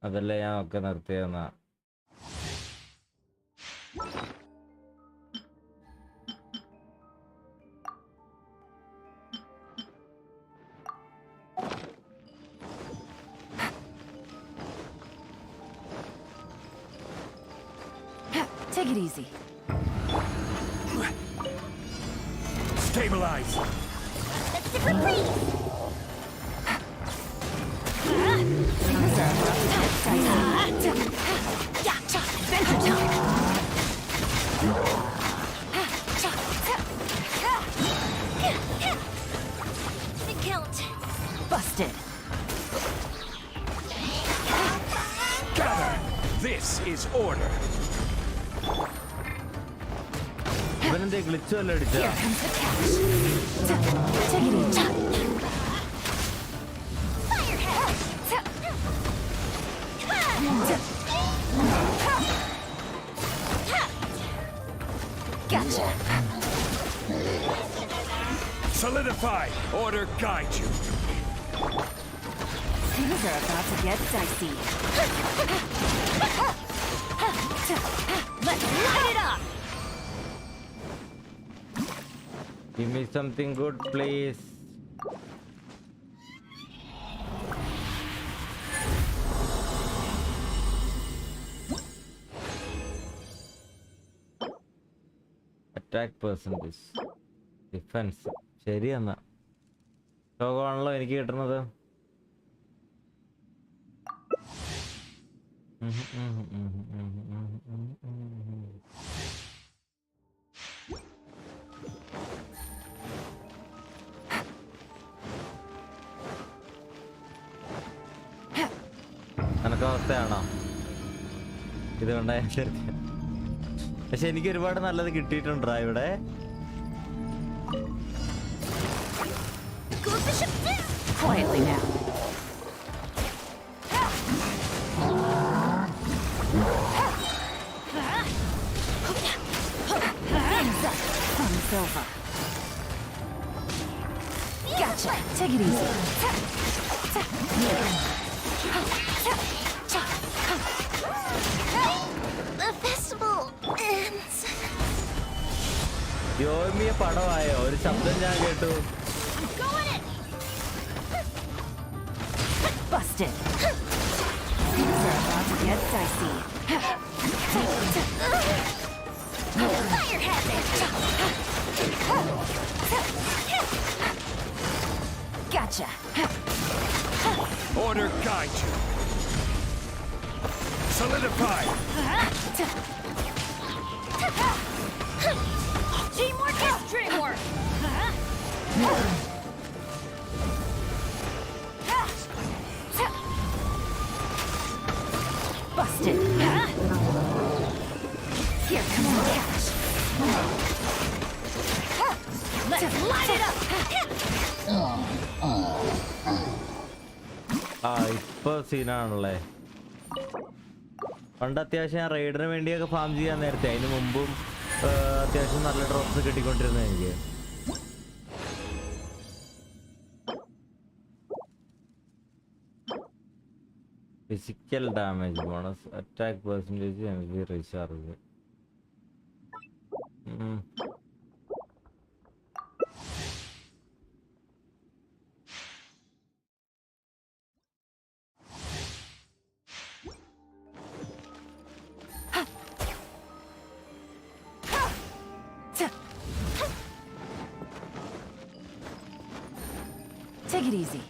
അതല്ലേ ഞാൻ ഒക്കെ നിർത്തിയെന്നാ. Take it easy. Stabilize. That's the freeze! Adventure time. The count. Busted. Gather. This is order. ഇവനെന്തേ glitch വല്ല അടിച്ചാ? Here comes the catch. Take it easy. Gotcha. Solidify. Order guide you. Things are about to get dicey. Let's light it up. Give me something good, please. Attack percentage. Defense. ശരിയെന്നാ. ലോകമാണല്ലോ എനിക്ക് കിട്ടുന്നത്. നിനക്ക് അവസ്ഥയാണോ ഇതുകൊണ്ടായ? പക്ഷെ എനിക്ക് ഒരുപാട് നല്ലത് കിട്ടിയിട്ടുണ്ടോ ഇവിടെ? Quietly now. Hands up. Fun's over. Gotcha. Take it easy. The festival ends. യോമിയ പടമായോ? ഒരു ശബ്ദം ഞാൻ കേട്ടു. Busted. Things are about to get dicey. Fire hazard. Gotcha. Order guide you. Solidify. Teamwork is dreamwork. Busted. Here comes the catch. Let's light it up. ഇപ്പൊ സീനാണല്ലേ. പണ്ട് അത്യാവശ്യം ഞാൻ റൈഡിന് വേണ്ടിയൊക്കെ farm ചെയ്യാൻ നേരത്തെ, അതിന് മുമ്പും അത്യാവശ്യം നല്ല ഡ്രോപ്സ് കിട്ടിക്കൊണ്ടിരുന്നത് എനിക്ക്. Physical damage bonus, attack percentage, energy recharge. it easy.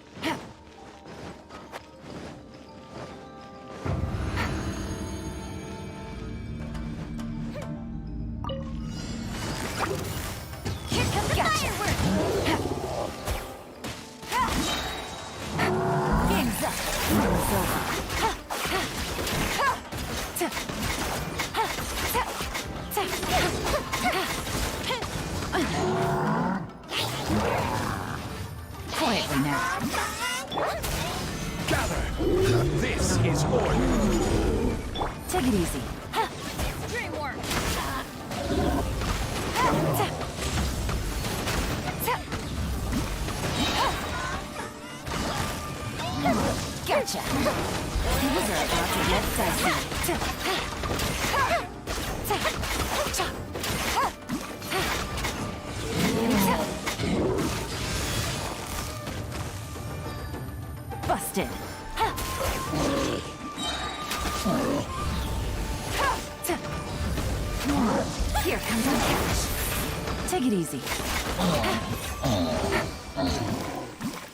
Here comes the fireworks! Game's up. It's over. Quietly now. Gather! This is order! Take it easy. Gotcha. These are about to get dicey. Busted. Here comes our catch. Take it easy.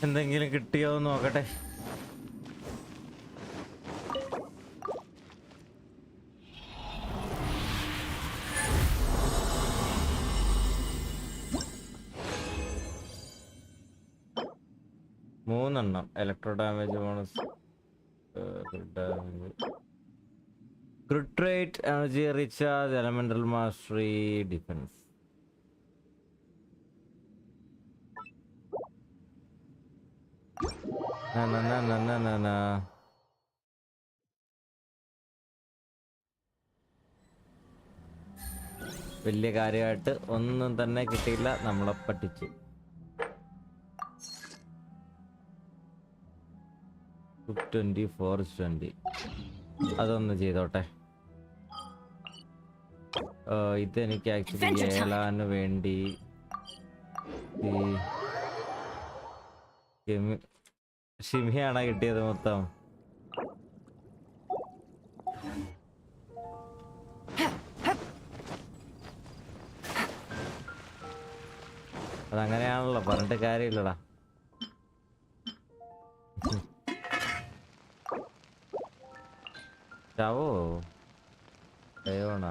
എന്തെങ്കിലും കിട്ടിയോ എന്ന് നോക്കട്ടെ. മൂന്നെണ്ണം electro damage bonus, crit rate, energy recharge, elemental mastery, defence. വലിയ കാര്യമായിട്ട് ഒന്നും തന്നെ കിട്ടിയില്ല, നമ്മളെ പറ്റിച്ചു. അതൊന്ന് ചെയ്തോട്ടെ. ഇതെനിക്ക് ആക്ച്വലി ഏലാന് വേണ്ടി ഷിമിയാണ് കിട്ടിയത് മൊത്തം. അതങ്ങനെയാണല്ലോ, പറഞ്ഞിട്ട് കാര്യമില്ലടാ. ചാവോ ദൈവണ.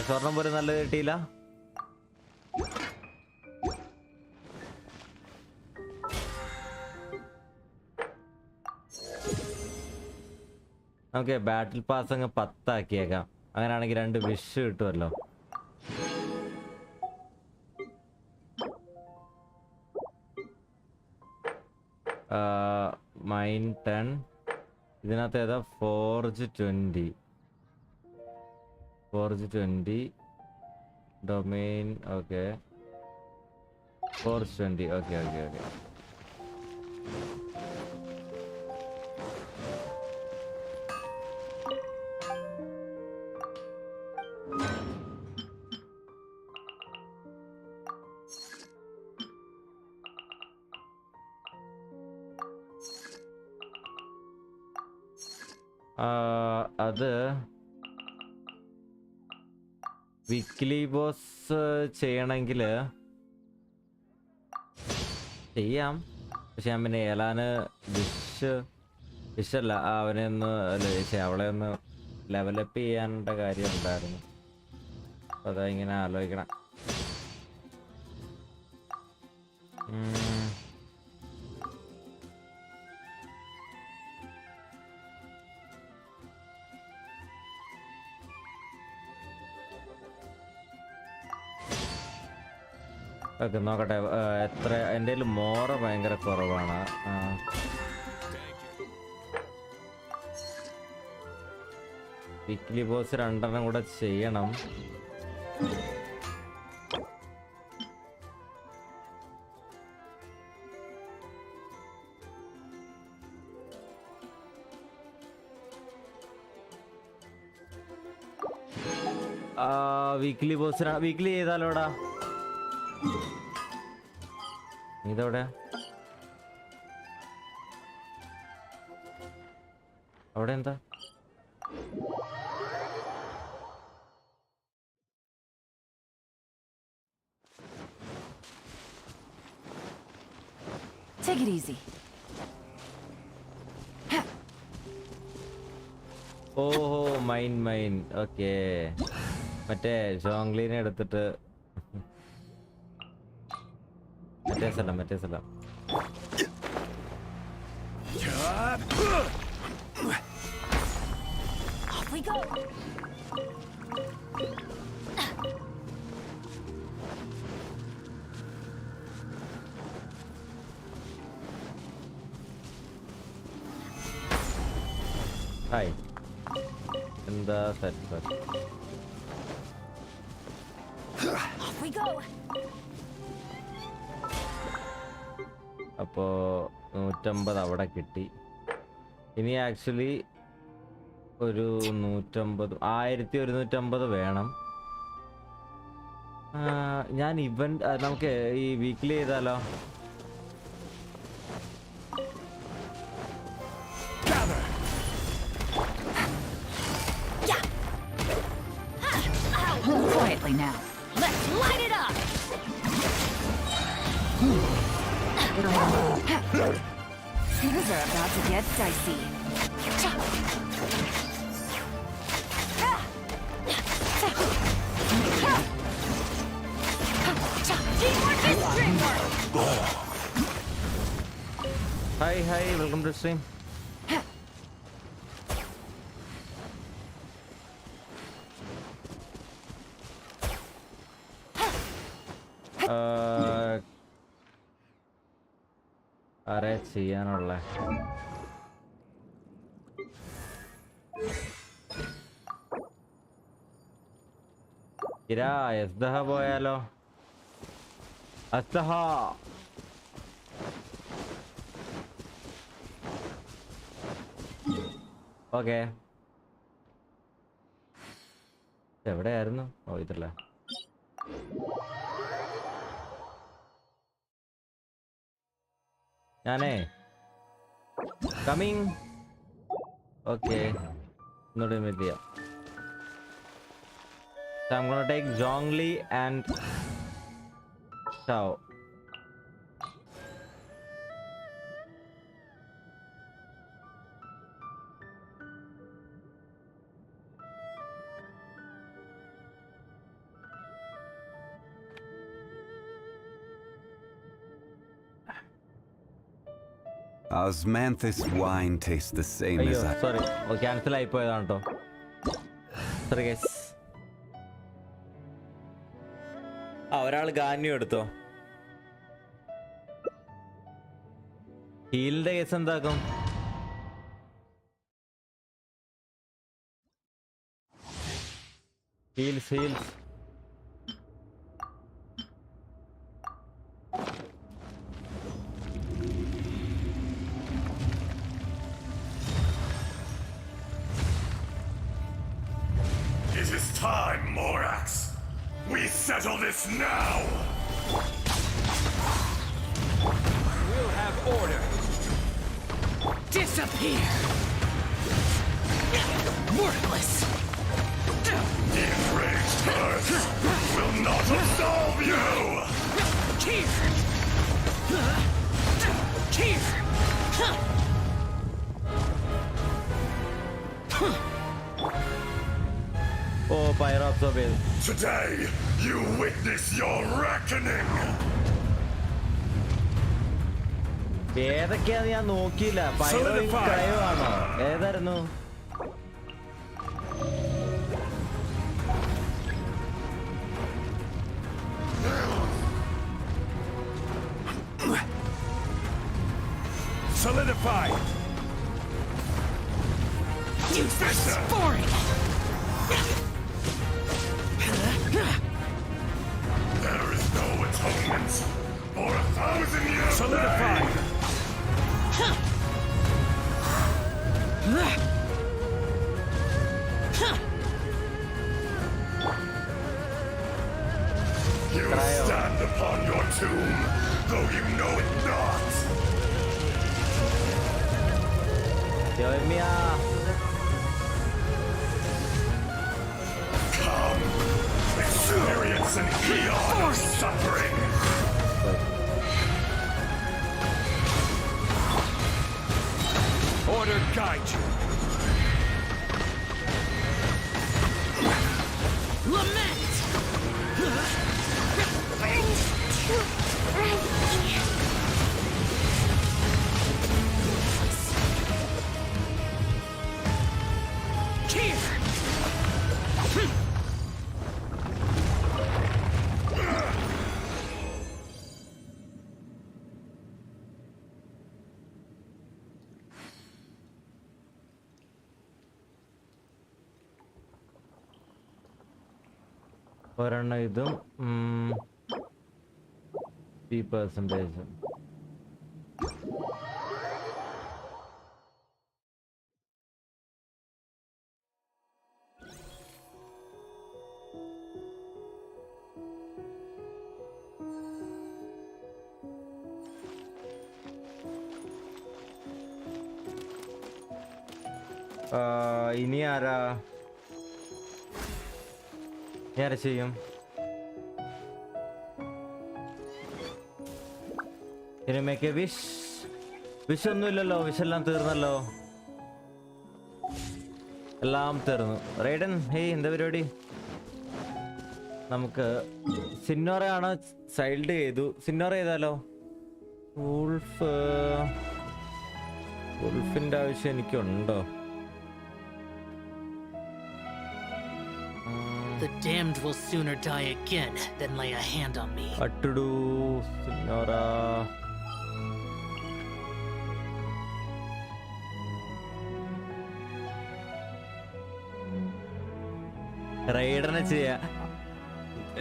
സ്വർണം പോലും നല്ലത് കിട്ടിയില്ല. ഓക്കെ, ബാറ്റിൽ പാസ് അങ്ങ് 10 ആക്കിയേക്കാം. അങ്ങനെയാണെങ്കിൽ 2 വിഷ് കിട്ടുമല്ലോ. മൈൻ 10, ഇതിനകത്ത് ഏതാ? Forge 20 domain. Okay, forge 20. Okay. അത് വീക്ക്ലി ബോസ് ചെയ്യണമെങ്കിൽ ചെയ്യാം. പക്ഷെ ഞാൻ പിന്നെ ഏലാന് വിഷല്ല അവനെ ഒന്ന് അവളെ ഒന്ന് ലെവലപ്പ് ചെയ്യാനുള്ള കാര്യം ഉണ്ടായിരുന്നു. അതാ ഇങ്ങനെ ആലോചിക്കണം. ഓക്കെ, നോക്കട്ടെ എത്ര. എൻ്റെ കയ്യിൽ മോറ ഭയങ്കര കുറവാണ്. വീക്ക്ലി ബോസ് 2 കൂടെ ചെയ്യണം. വീക്ക്ലി ബോസ് വീക്ക്ലി ചെയ്താലോടാ. ഇതെവിടെ? അവിടെ എന്താ? Take it easy. Oh, mine. Okay. മറ്റേ ജോങ്ലീനെ എടുത്തിട്ട് മറ്റേ സ്ഥലം Off we go. Hi. In the set. Off we go. അപ്പോൾ 150 അവിടെ കിട്ടി. ഇനി ആക്ച്വലി ഒരു 1150 വേണം. ഞാൻ ഇവന്റ് നമുക്ക് ഈ വീക്ക്ലി ചെയ്താലോ? Quietly now. Let's light it up. Things are about to get dicey. Teamwork is dreamwork. Hi, welcome to stream. ആരെ ചെയ്യാനുള്ള എസ്ദഹ പോയാലോ? അസ്തഹ ഓക്കെ. എവിടെയായിരുന്നു? ഓ ഇതല്ല. ഞാനേ കമ്മിങ്. ഓക്കെ, ഒന്നുകൂടി മീറ്റ് ചെയ്യാം. So I'm gonna take Zhongli and Shao. Osmanthus wine tastes the same as I... Sorry, cancel ആയിപ്പോയതാണ് ട്ടോ. Sorry guys. ഒരാൾ ഗാന്യം എടുത്തോ. ഹീലിന്റെ കേസ് എന്താക്കും? Heels It is time, Morax. We settle this now! We'll have order. Disappear! Worthless! The enraged earth will not absolve you! Here! Here! Oh, Pyro absorbed. Today, you witness your reckoning! ഏതൊക്കെയാന്ന് ഞാൻ നോക്കിയില്ല. പൈറോയും cryo ആണോ? ഏതായിരുന്നു? Solidify! You foreign! There is no atonement for 1,000 years. Solidify! You stand upon your tomb, though you know it not. Come, experience an eon of suffering. order guide you. Lament! Burns too brightly. Here! ഒരെണ്ണം ഇതും 3%. ഇനി ആരാ ചെയ്യും? ഇനി make A wish ഒന്നുമില്ലല്ലോ, വിഷെല്ലാം തീർന്നല്ലോ, എല്ലാം തീർന്നു. റൈഡൻ, ഹേയ്, എന്താ പരിപാടി? നമുക്ക് സിന്നോറയാണ് ചൈൽഡ് ചെയ്തു. സിന്നോറ ചെയ്താലോ? വുൾഫിന്റെ ആവശ്യം എനിക്കുണ്ടോ? The damned will sooner die again than lay a hand on me. What to do, Signora? റൈഡറിനെ ചെയ്യാ.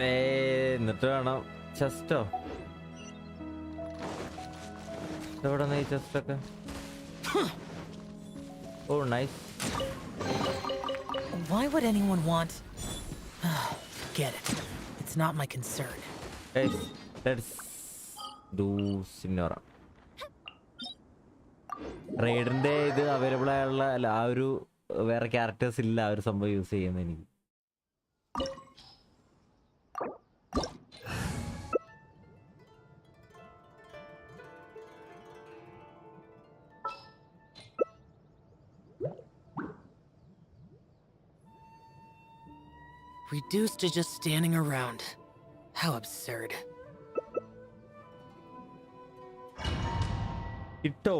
എന്നിട്ട് വേണം ചെസ്റ്റോ. എവിടെ ഈ ചെസ്റ്റൊക്കെ? ഓ nice. Why would anyone want? Forget it. It's not my concern. Guys, let's do Signora. റൈഡറിന്റെ ഇത് available ആയുള്ള അല്ല, ആ ഒരു വേറെ ക്യാരക്ടേഴ്സ് ഇല്ല ആ ഒരു സംഭവം യൂസ് ചെയ്യുന്ന എനിക്ക്. Reduced to just standing around. How absurd. Itto.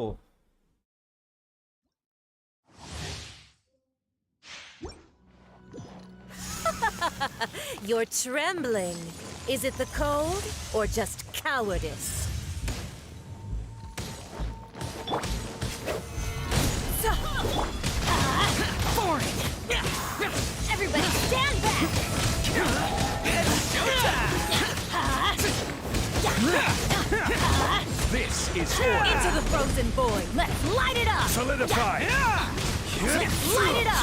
You're trembling. Is it the cold or just cowardice? Foreign! Everybody stand back! This is order. Into the frozen void. Let's light it up! Solidify. Let's light it up!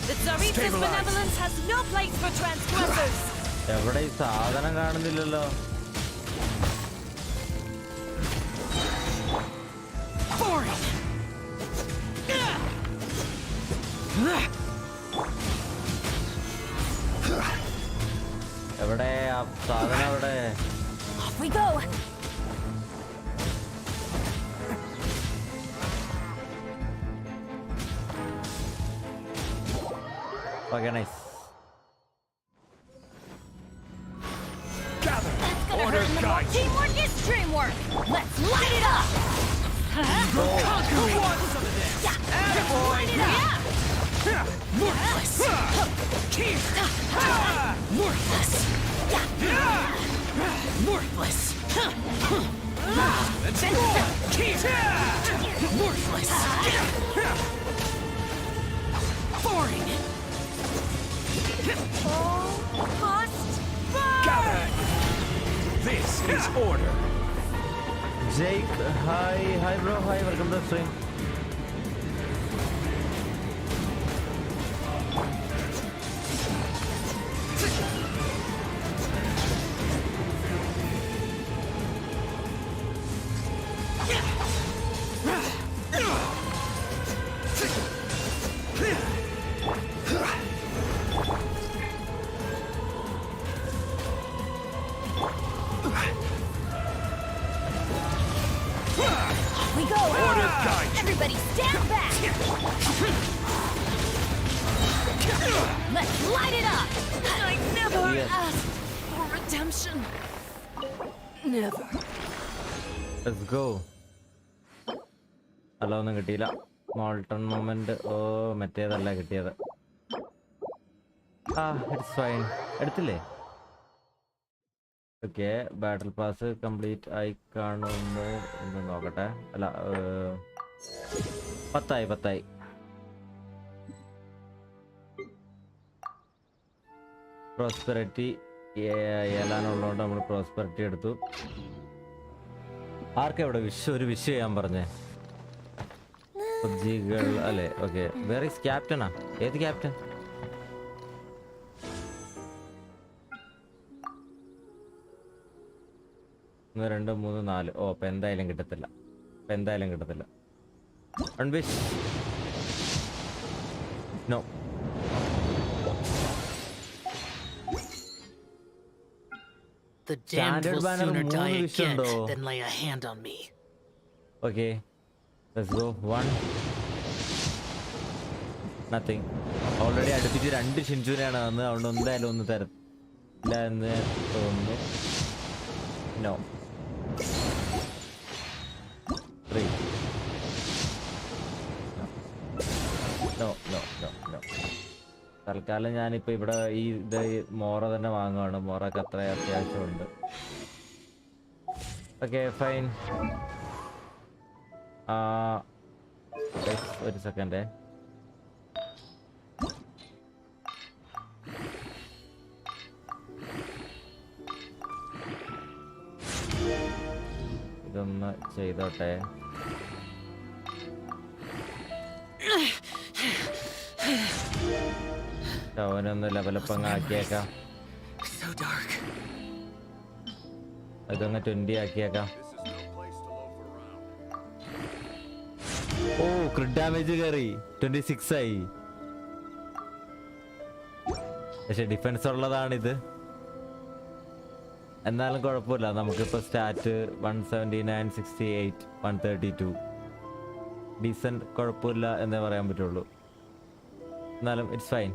The Tsarita's benevolence has no place for transgressors! എവിടെ ഈ സാധനം കാണുന്നില്ലല്ലോ? എവിടെ ആ സാധനം? എവിടെ? Off we go! Okay, nice. Order guide. Teamwork is dreamwork! Let's light it up! Conquering. Light it up! Worthless! Worthless! Worthless! Worthless! Boring! Gather. This is order. Jake, hi bro, hi, welcome to the stream. Light it up! I never asked for redemption. Never. Let's go. അല്ലൊന്നും കിട്ടിയില്ല. Molten moment. ഓ മറ്റേതല്ല കിട്ടിയത്. It's fine. എടുത്തില്ലേ? Okay, ബാറ്റിൽ pass complete ആയി കാണുന്നു എന്ന് നോക്കട്ടെ. അല്ല 10 prosperity ഏലാനുള്ളതുകൊണ്ട് നമ്മൾ prosperity എടുത്തു. ആർക്കെവിടെ ഒരു വിഷ് ചെയ്യാൻ പറഞ്ഞേ? കൾ അല്ലേ? ഓക്കെ, വേറെ ക്യാപ്റ്റനാ? ഏത് ക്യാപ്റ്റൻ? ഒന്ന് 2 3 4. ഓ അപ്പൊ എന്തായാലും കിട്ടത്തില്ല. അൺവിഷ് no. The damned will sooner die again than lay a hand on me. Okay, let's go. 1 nothing. Already അടുപ്പിച്ച് 2 ഷിൻചുനാണ് വന്നത്. അതുകൊണ്ട് എന്തായാലും ഒന്ന് തരത്തില്ല എന്ന് തോന്നുന്നു. No. 3. No. തൽക്കാലം ഞാനിപ്പോൾ ഇവിടെ ഇത് മോറ തന്നെ വാങ്ങുകയാണ്. മോറൊക്കെ അത്ര അത്യാവശ്യമുണ്ട്. Okay fine. ഒരു സെക്കൻഡേ. ഇതൊന്ന് ചെയ്തോട്ടെ. അവനൊന്ന് ലെവലപ്പ് അങ്ങ് ആക്കിയേക്കാം. ഇതൊന്ന് 20 ആക്കിയേക്കാം. ഓ ക്രിട്ട് ഡാമേജ് കയറി 26 ആയി. പക്ഷെ ഡിഫൻസ് ഉള്ളതാണിത്. എന്നാലും കുഴപ്പമില്ല. നമുക്കിപ്പോൾ സ്റ്റാറ്റ് 179, 68, 132 ഡീസൻറ്റ്. കുഴപ്പമില്ല എന്നേ പറയാൻ പറ്റുള്ളൂ. എന്നാലും ഇറ്റ്സ് ഫൈൻ.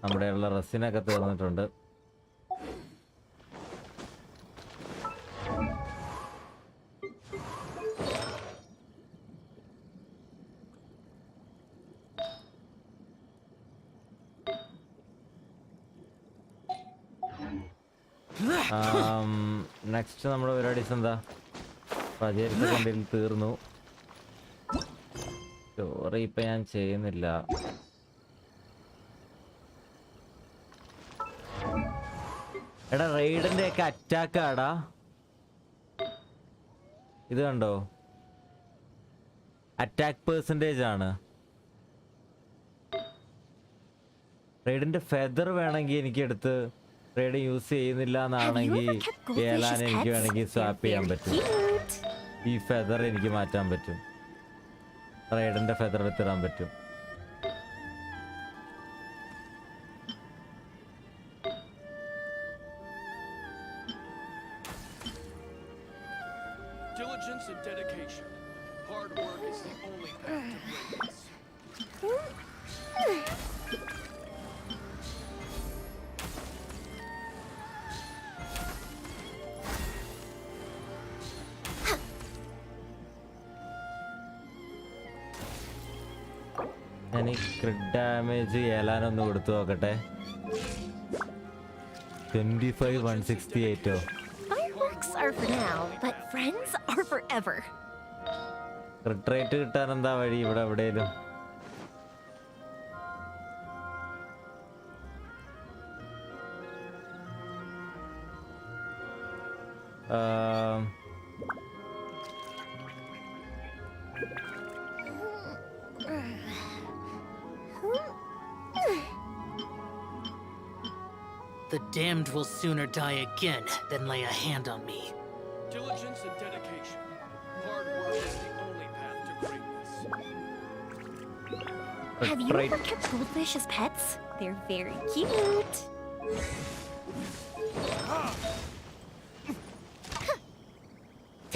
നമ്മുടെ ഉള്ള റസിനൊക്കെ തീർന്നിട്ടുണ്ട്. നെക്സ്റ്റ് നമ്മുടെ പരിപാടീസ് എന്താ? പതിയരത്തെ കണ്ടിൽ തീർന്നു. സ്റ്റോറി ഇപ്പൊ ഞാൻ ചെയ്യുന്നില്ല. എടാ റെയ്ഡിന്റെ ഒക്കെ അറ്റാക്ക് ആടാ. ഇത് കണ്ടോ? അറ്റാക്ക് പെർസെൻറ്റേജ് ആണ്. റെയ്ഡിന്റെ ഫെദർ വേണമെങ്കിൽ എനിക്ക് എടുത്ത് റെയ്ഡ് യൂസ് ചെയ്യുന്നില്ല എന്നാണെങ്കിൽ ഏലാൻ എനിക്ക് വേണമെങ്കിൽ സ്വാപ്പ് ചെയ്യാൻ പറ്റും. ഈ ഫെദർ എനിക്ക് മാറ്റാൻ പറ്റും. റെയ്ഡിന്റെ ഫെദർ എടുത്തിടാൻ പറ്റും. Diligence and dedication. Hard work is the only path to greatness. ഞാൻ ഈ ക്രിട്ട് ഡാമേജ് ഏലാനൊന്ന് കൊടുത്തു നോക്കട്ടെ. 25, 168. Fireworks are for now, but friends are forever. Crit rate കിട്ടാൻ എന്താ വഴി ഇവിടെ എവിടെയും? The damned will sooner die again than lay a hand on me. Diligence and dedication. Hard work is the only path to greatness. Have you ever kept goldfish as pets? They're very cute.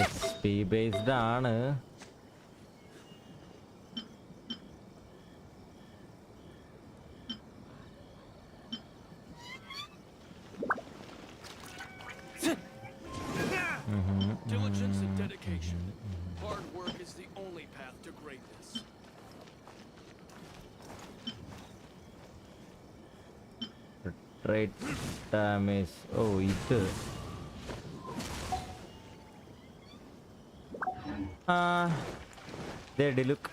XP based ആണ്. dedication. Hard work is the only path to greatness. Trade damage. Oh, ഇത് look.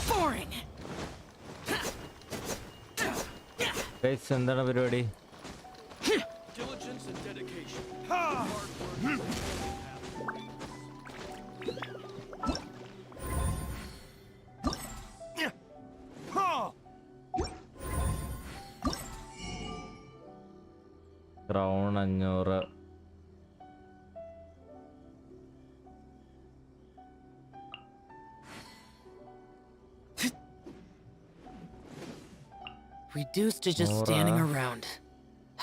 Boring. Guys, എന്താണ് പരിപാടി? Diligence and dedication. Hard work is the only Crown 500. Reduced to just standing around.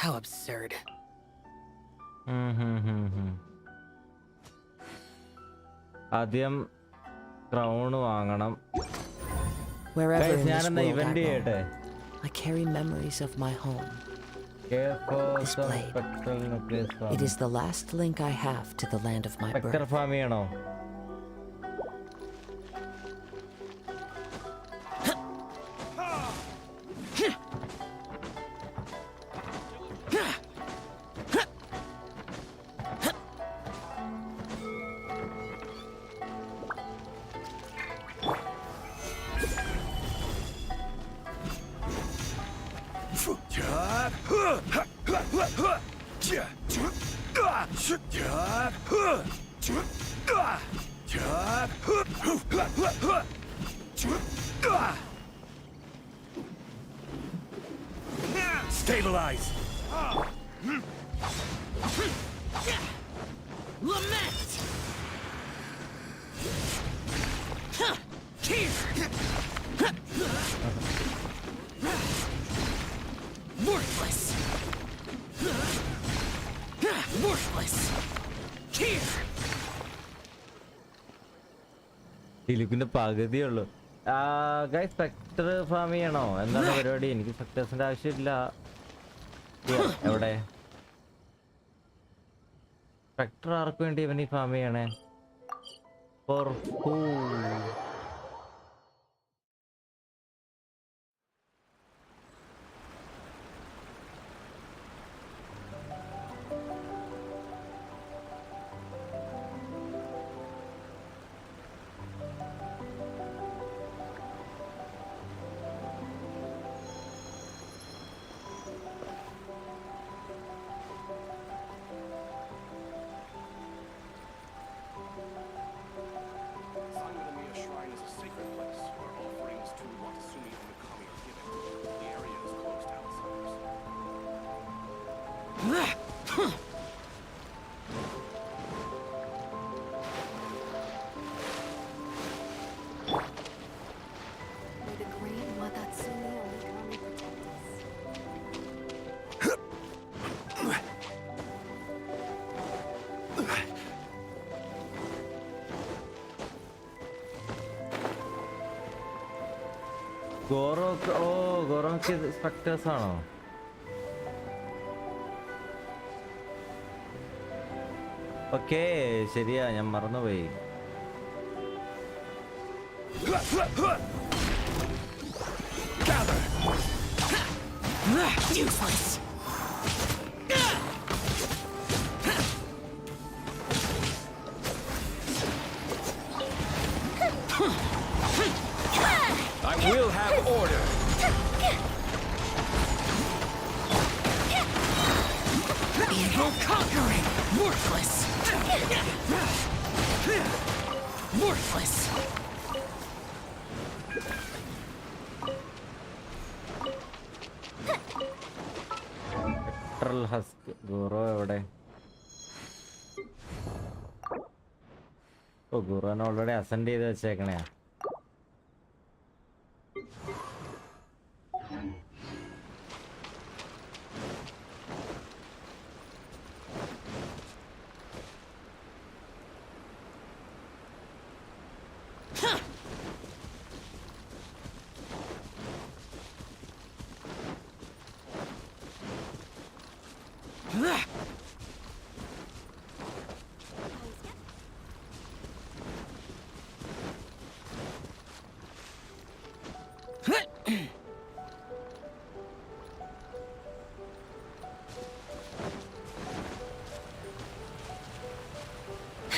How absurd. ആദ്യം crown വാങ്ങണം. Wherever Guys, in this ഞാനെന്നാ world event I ചെയ്യട്ടെ. roam, I carry memories of my home. This blade. It is the last link I have to the land of my birth. Farm ചെയ്യണോ? Stabilize! Lament! Worthless! Worthless! Here! ദിലീപിന്റെ പകുതിയുള്ളൂ. Guys, spectre farm ചെയ്യണോ? എന്താണ് പരിപാടി? എനിക്ക് സ്പെക്ടേഴ്സിന്റെ ആവശ്യമില്ല. എവിടെ specter? ആർക്ക് വേണ്ടി ഇവനീ ഫാം ചെയ്യണേ? For who? ഗോറോക്ക് സ്പെക്ടേഴ്സ് ആണോ? ഓക്കേ, ശരിയാ, ഞാൻ മറന്നുപോയി. Useless! I will have order! Evil conquering! Worthless! Worthless! Spectral husk. Goro എവിടെ? ഓ, ഗോറോനെ ഓൾറെഡി അസെൻഡ് ചെയ്ത് വെച്ചേക്കണേ.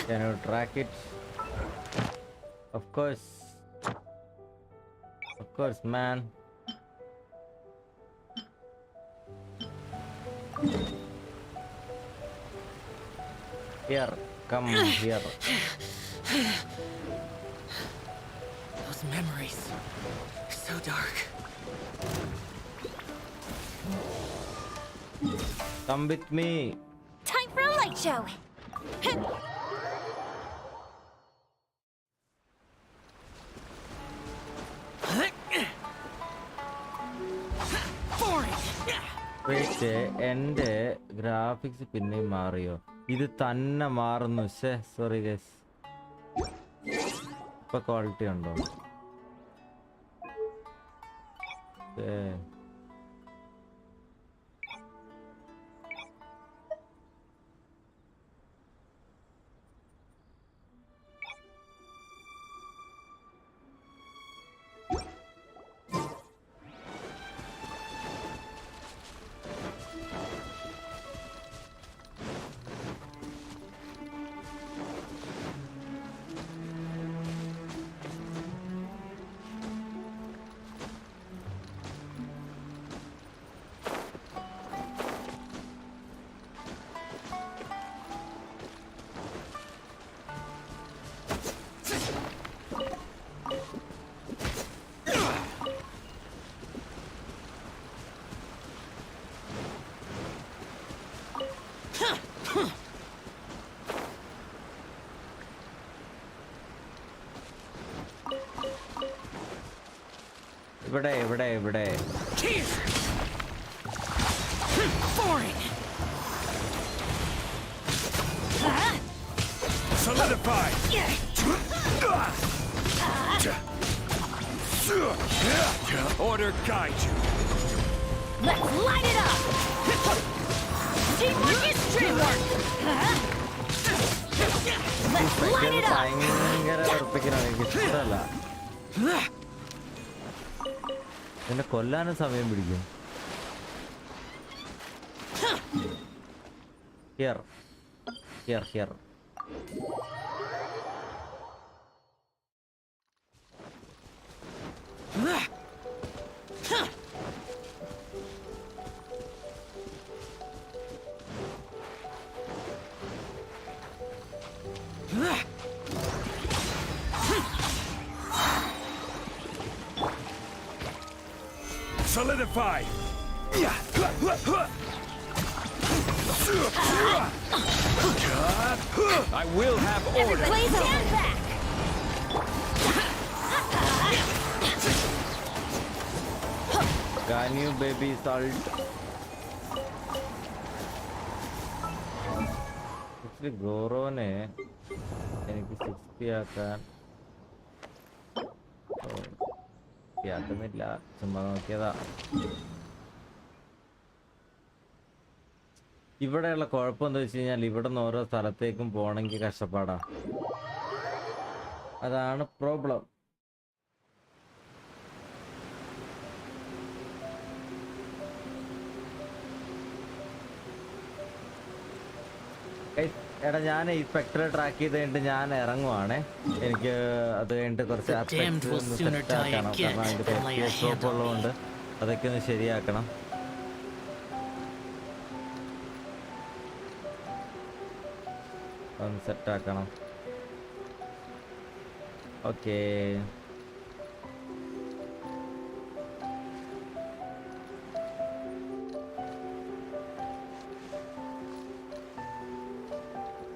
Can you track it? Of course. Of course, man. Here, come here. Those memories are so dark. Come with me. Time for a light show. Wait, എന്റെ graphics പിന്നെയും മാറിയോ? ഇത് തന്നെ മാറുന്നു. Sorry guys. ഇപ്പൊ quality ഉണ്ടോ? ഇവിടെ Solidify. Order guide you. Let's light it up! Teamwork is dreamwork! Let's light it up! ഭയങ്കര ഉറപ്പിക്കലാണ്. എനിക്ക് ഇഷ്ടമല്ല. എന്നെ കൊല്ലാനും സമയം പിടിക്കും. Here. Solidify. I will have order. Everybody stand back! Can you baby salt? Actually, Goroനെ എനിക്ക് 60 ആക്കാൻ യാതൊന്നുമില്ല. ചുമ്മാ നോക്കിയതാ. ഇവിടെയുള്ള കുഴപ്പം എന്താ വെച്ച് കഴിഞ്ഞാൽ ഇവിടെ നിന്ന് ഓരോ സ്ഥലത്തേക്കും പോകണമെങ്കിൽ കഷ്ടപ്പാടാ. അതാണ് പ്രോബ്ലം. എടാ ഞാൻ ഈ സ്പെക്ട്ര ട്രാക്ക് ചെയ്ത് കഴിഞ്ഞിട്ട് ഞാൻ ഇറങ്ങുവാണേ. എനിക്ക് അത് കഴിഞ്ഞിട്ട് കുറച്ച് ഉള്ളതുകൊണ്ട് അതൊക്കെ ഒന്ന് ശരിയാക്കണം. ഒന്ന് സെറ്റാക്കണം. ഓക്കേ,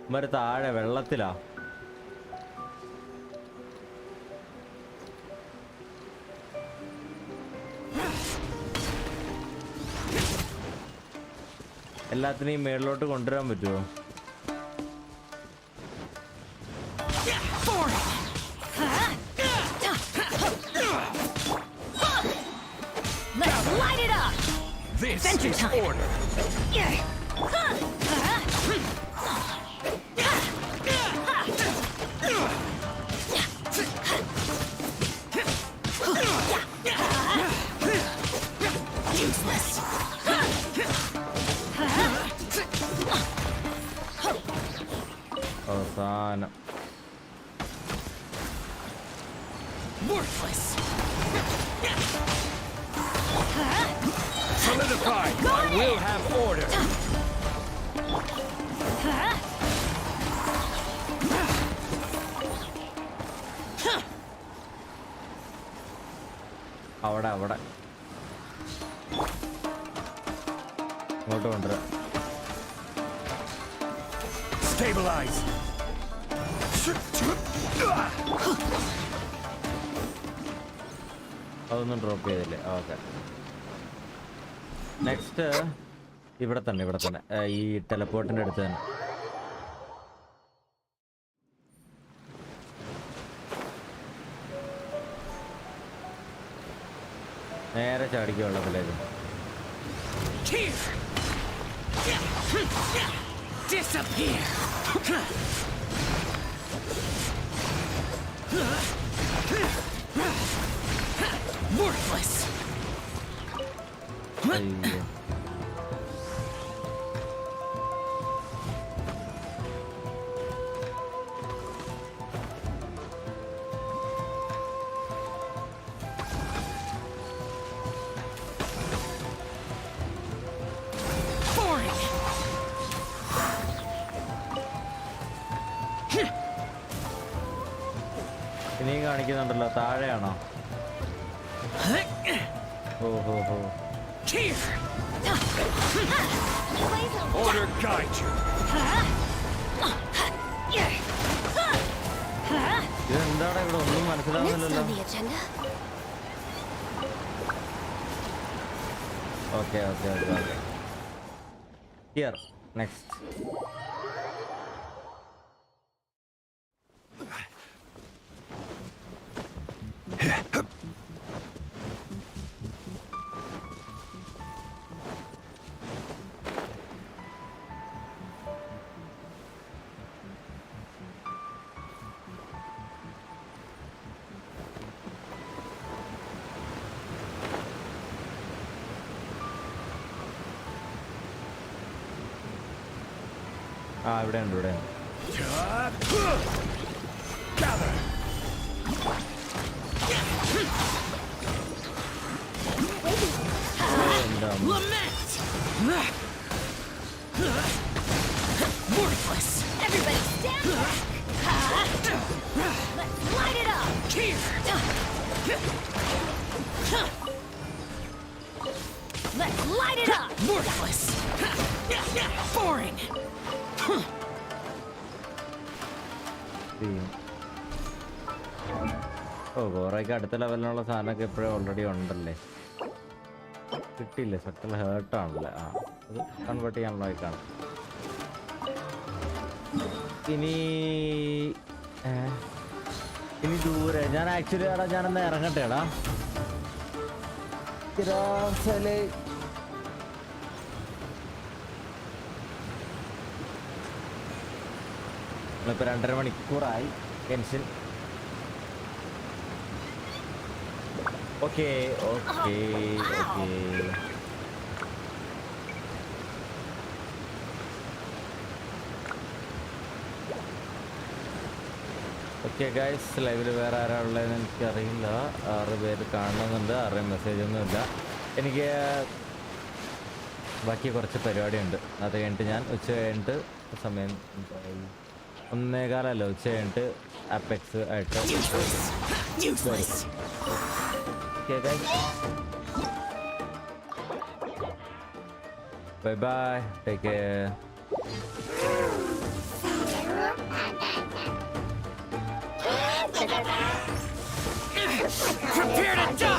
ഇവര് താഴെ വെള്ളത്തിലാ. എല്ലാത്തിനെയും മേളിലോട്ട് കൊണ്ടുവരാൻ പറ്റുമോ? This is order. Useless. അവസാനം. Worthless. Solidify! I will have order! അവിടെ അവിടെ ഇങ്ങോട്ട് കൊണ്ടുവരാം. Stabilize! അതൊന്നും ഡ്രോപ്പ് ചെയ്തില്ലേ? ഓക്കെ. നെക്സ്റ്റ് ഇവിടെ തന്നെ ഈ ടെലപ്പോർട്ടിൻ്റെ അടുത്ത് തന്നെ. നേരെ ചാടിക്കുക വെള്ളത്തിലേക്ക്. Disappear. Worthless. അയ്യോ. ഇനിയും കാണിക്കുന്നുണ്ടല്ലോ. താഴെയാണോ? ഓഹോ. Order guide you. ഇതെന്താണ് ഇവിടെ ഒന്നും മനസ്സിലാവുന്നില്ലല്ലോ. ഓക്കെ. Here next. ഇവിടെയുണ്ട്. Gather. Lament. Worthless. Everybody stand back. Let's light it up. Let's light it up. Worthless. Boring. ഗോറയ്ക്ക് അടുത്ത ലെവലിനുള്ള സാധനമൊക്കെ എപ്പോഴും ഓൾറെഡി ഉണ്ടല്ലേ. കിട്ടിയില്ലേ? സക്കൽ ഹേർട്ടാണല്ലേ. അത് കൺവേർട്ട് ചെയ്യാനുള്ള ആയിട്ടാണ്. ഇനി ദൂരെ ഞാൻ ആക്ച്വലി ഞാനൊന്ന് ഇറങ്ങട്ടെ. ഇപ്പോൾ 2.5 മണിക്കൂറായി Genshin. ഓക്കെ. ഗൈസ്, ലൈവിൽ വേറെ ആരാ ഉള്ളതെന്ന് എനിക്കറിയില്ല. 6 പേര് കാണുന്നുണ്ട്. ആരുടെയും മെസ്സേജൊന്നുമില്ല. എനിക്ക് ബാക്കി കുറച്ച് പരിപാടിയുണ്ട്. അത് കഴിഞ്ഞിട്ട് ഞാൻ ഉച്ച കഴിഞ്ഞിട്ട് സമയം 1:15 ഉച്ച കഴിഞ്ഞിട്ട് അപ്പെക്സ് ആയിട്ട്. Okay guys, bye bye, take care. Prepare to die.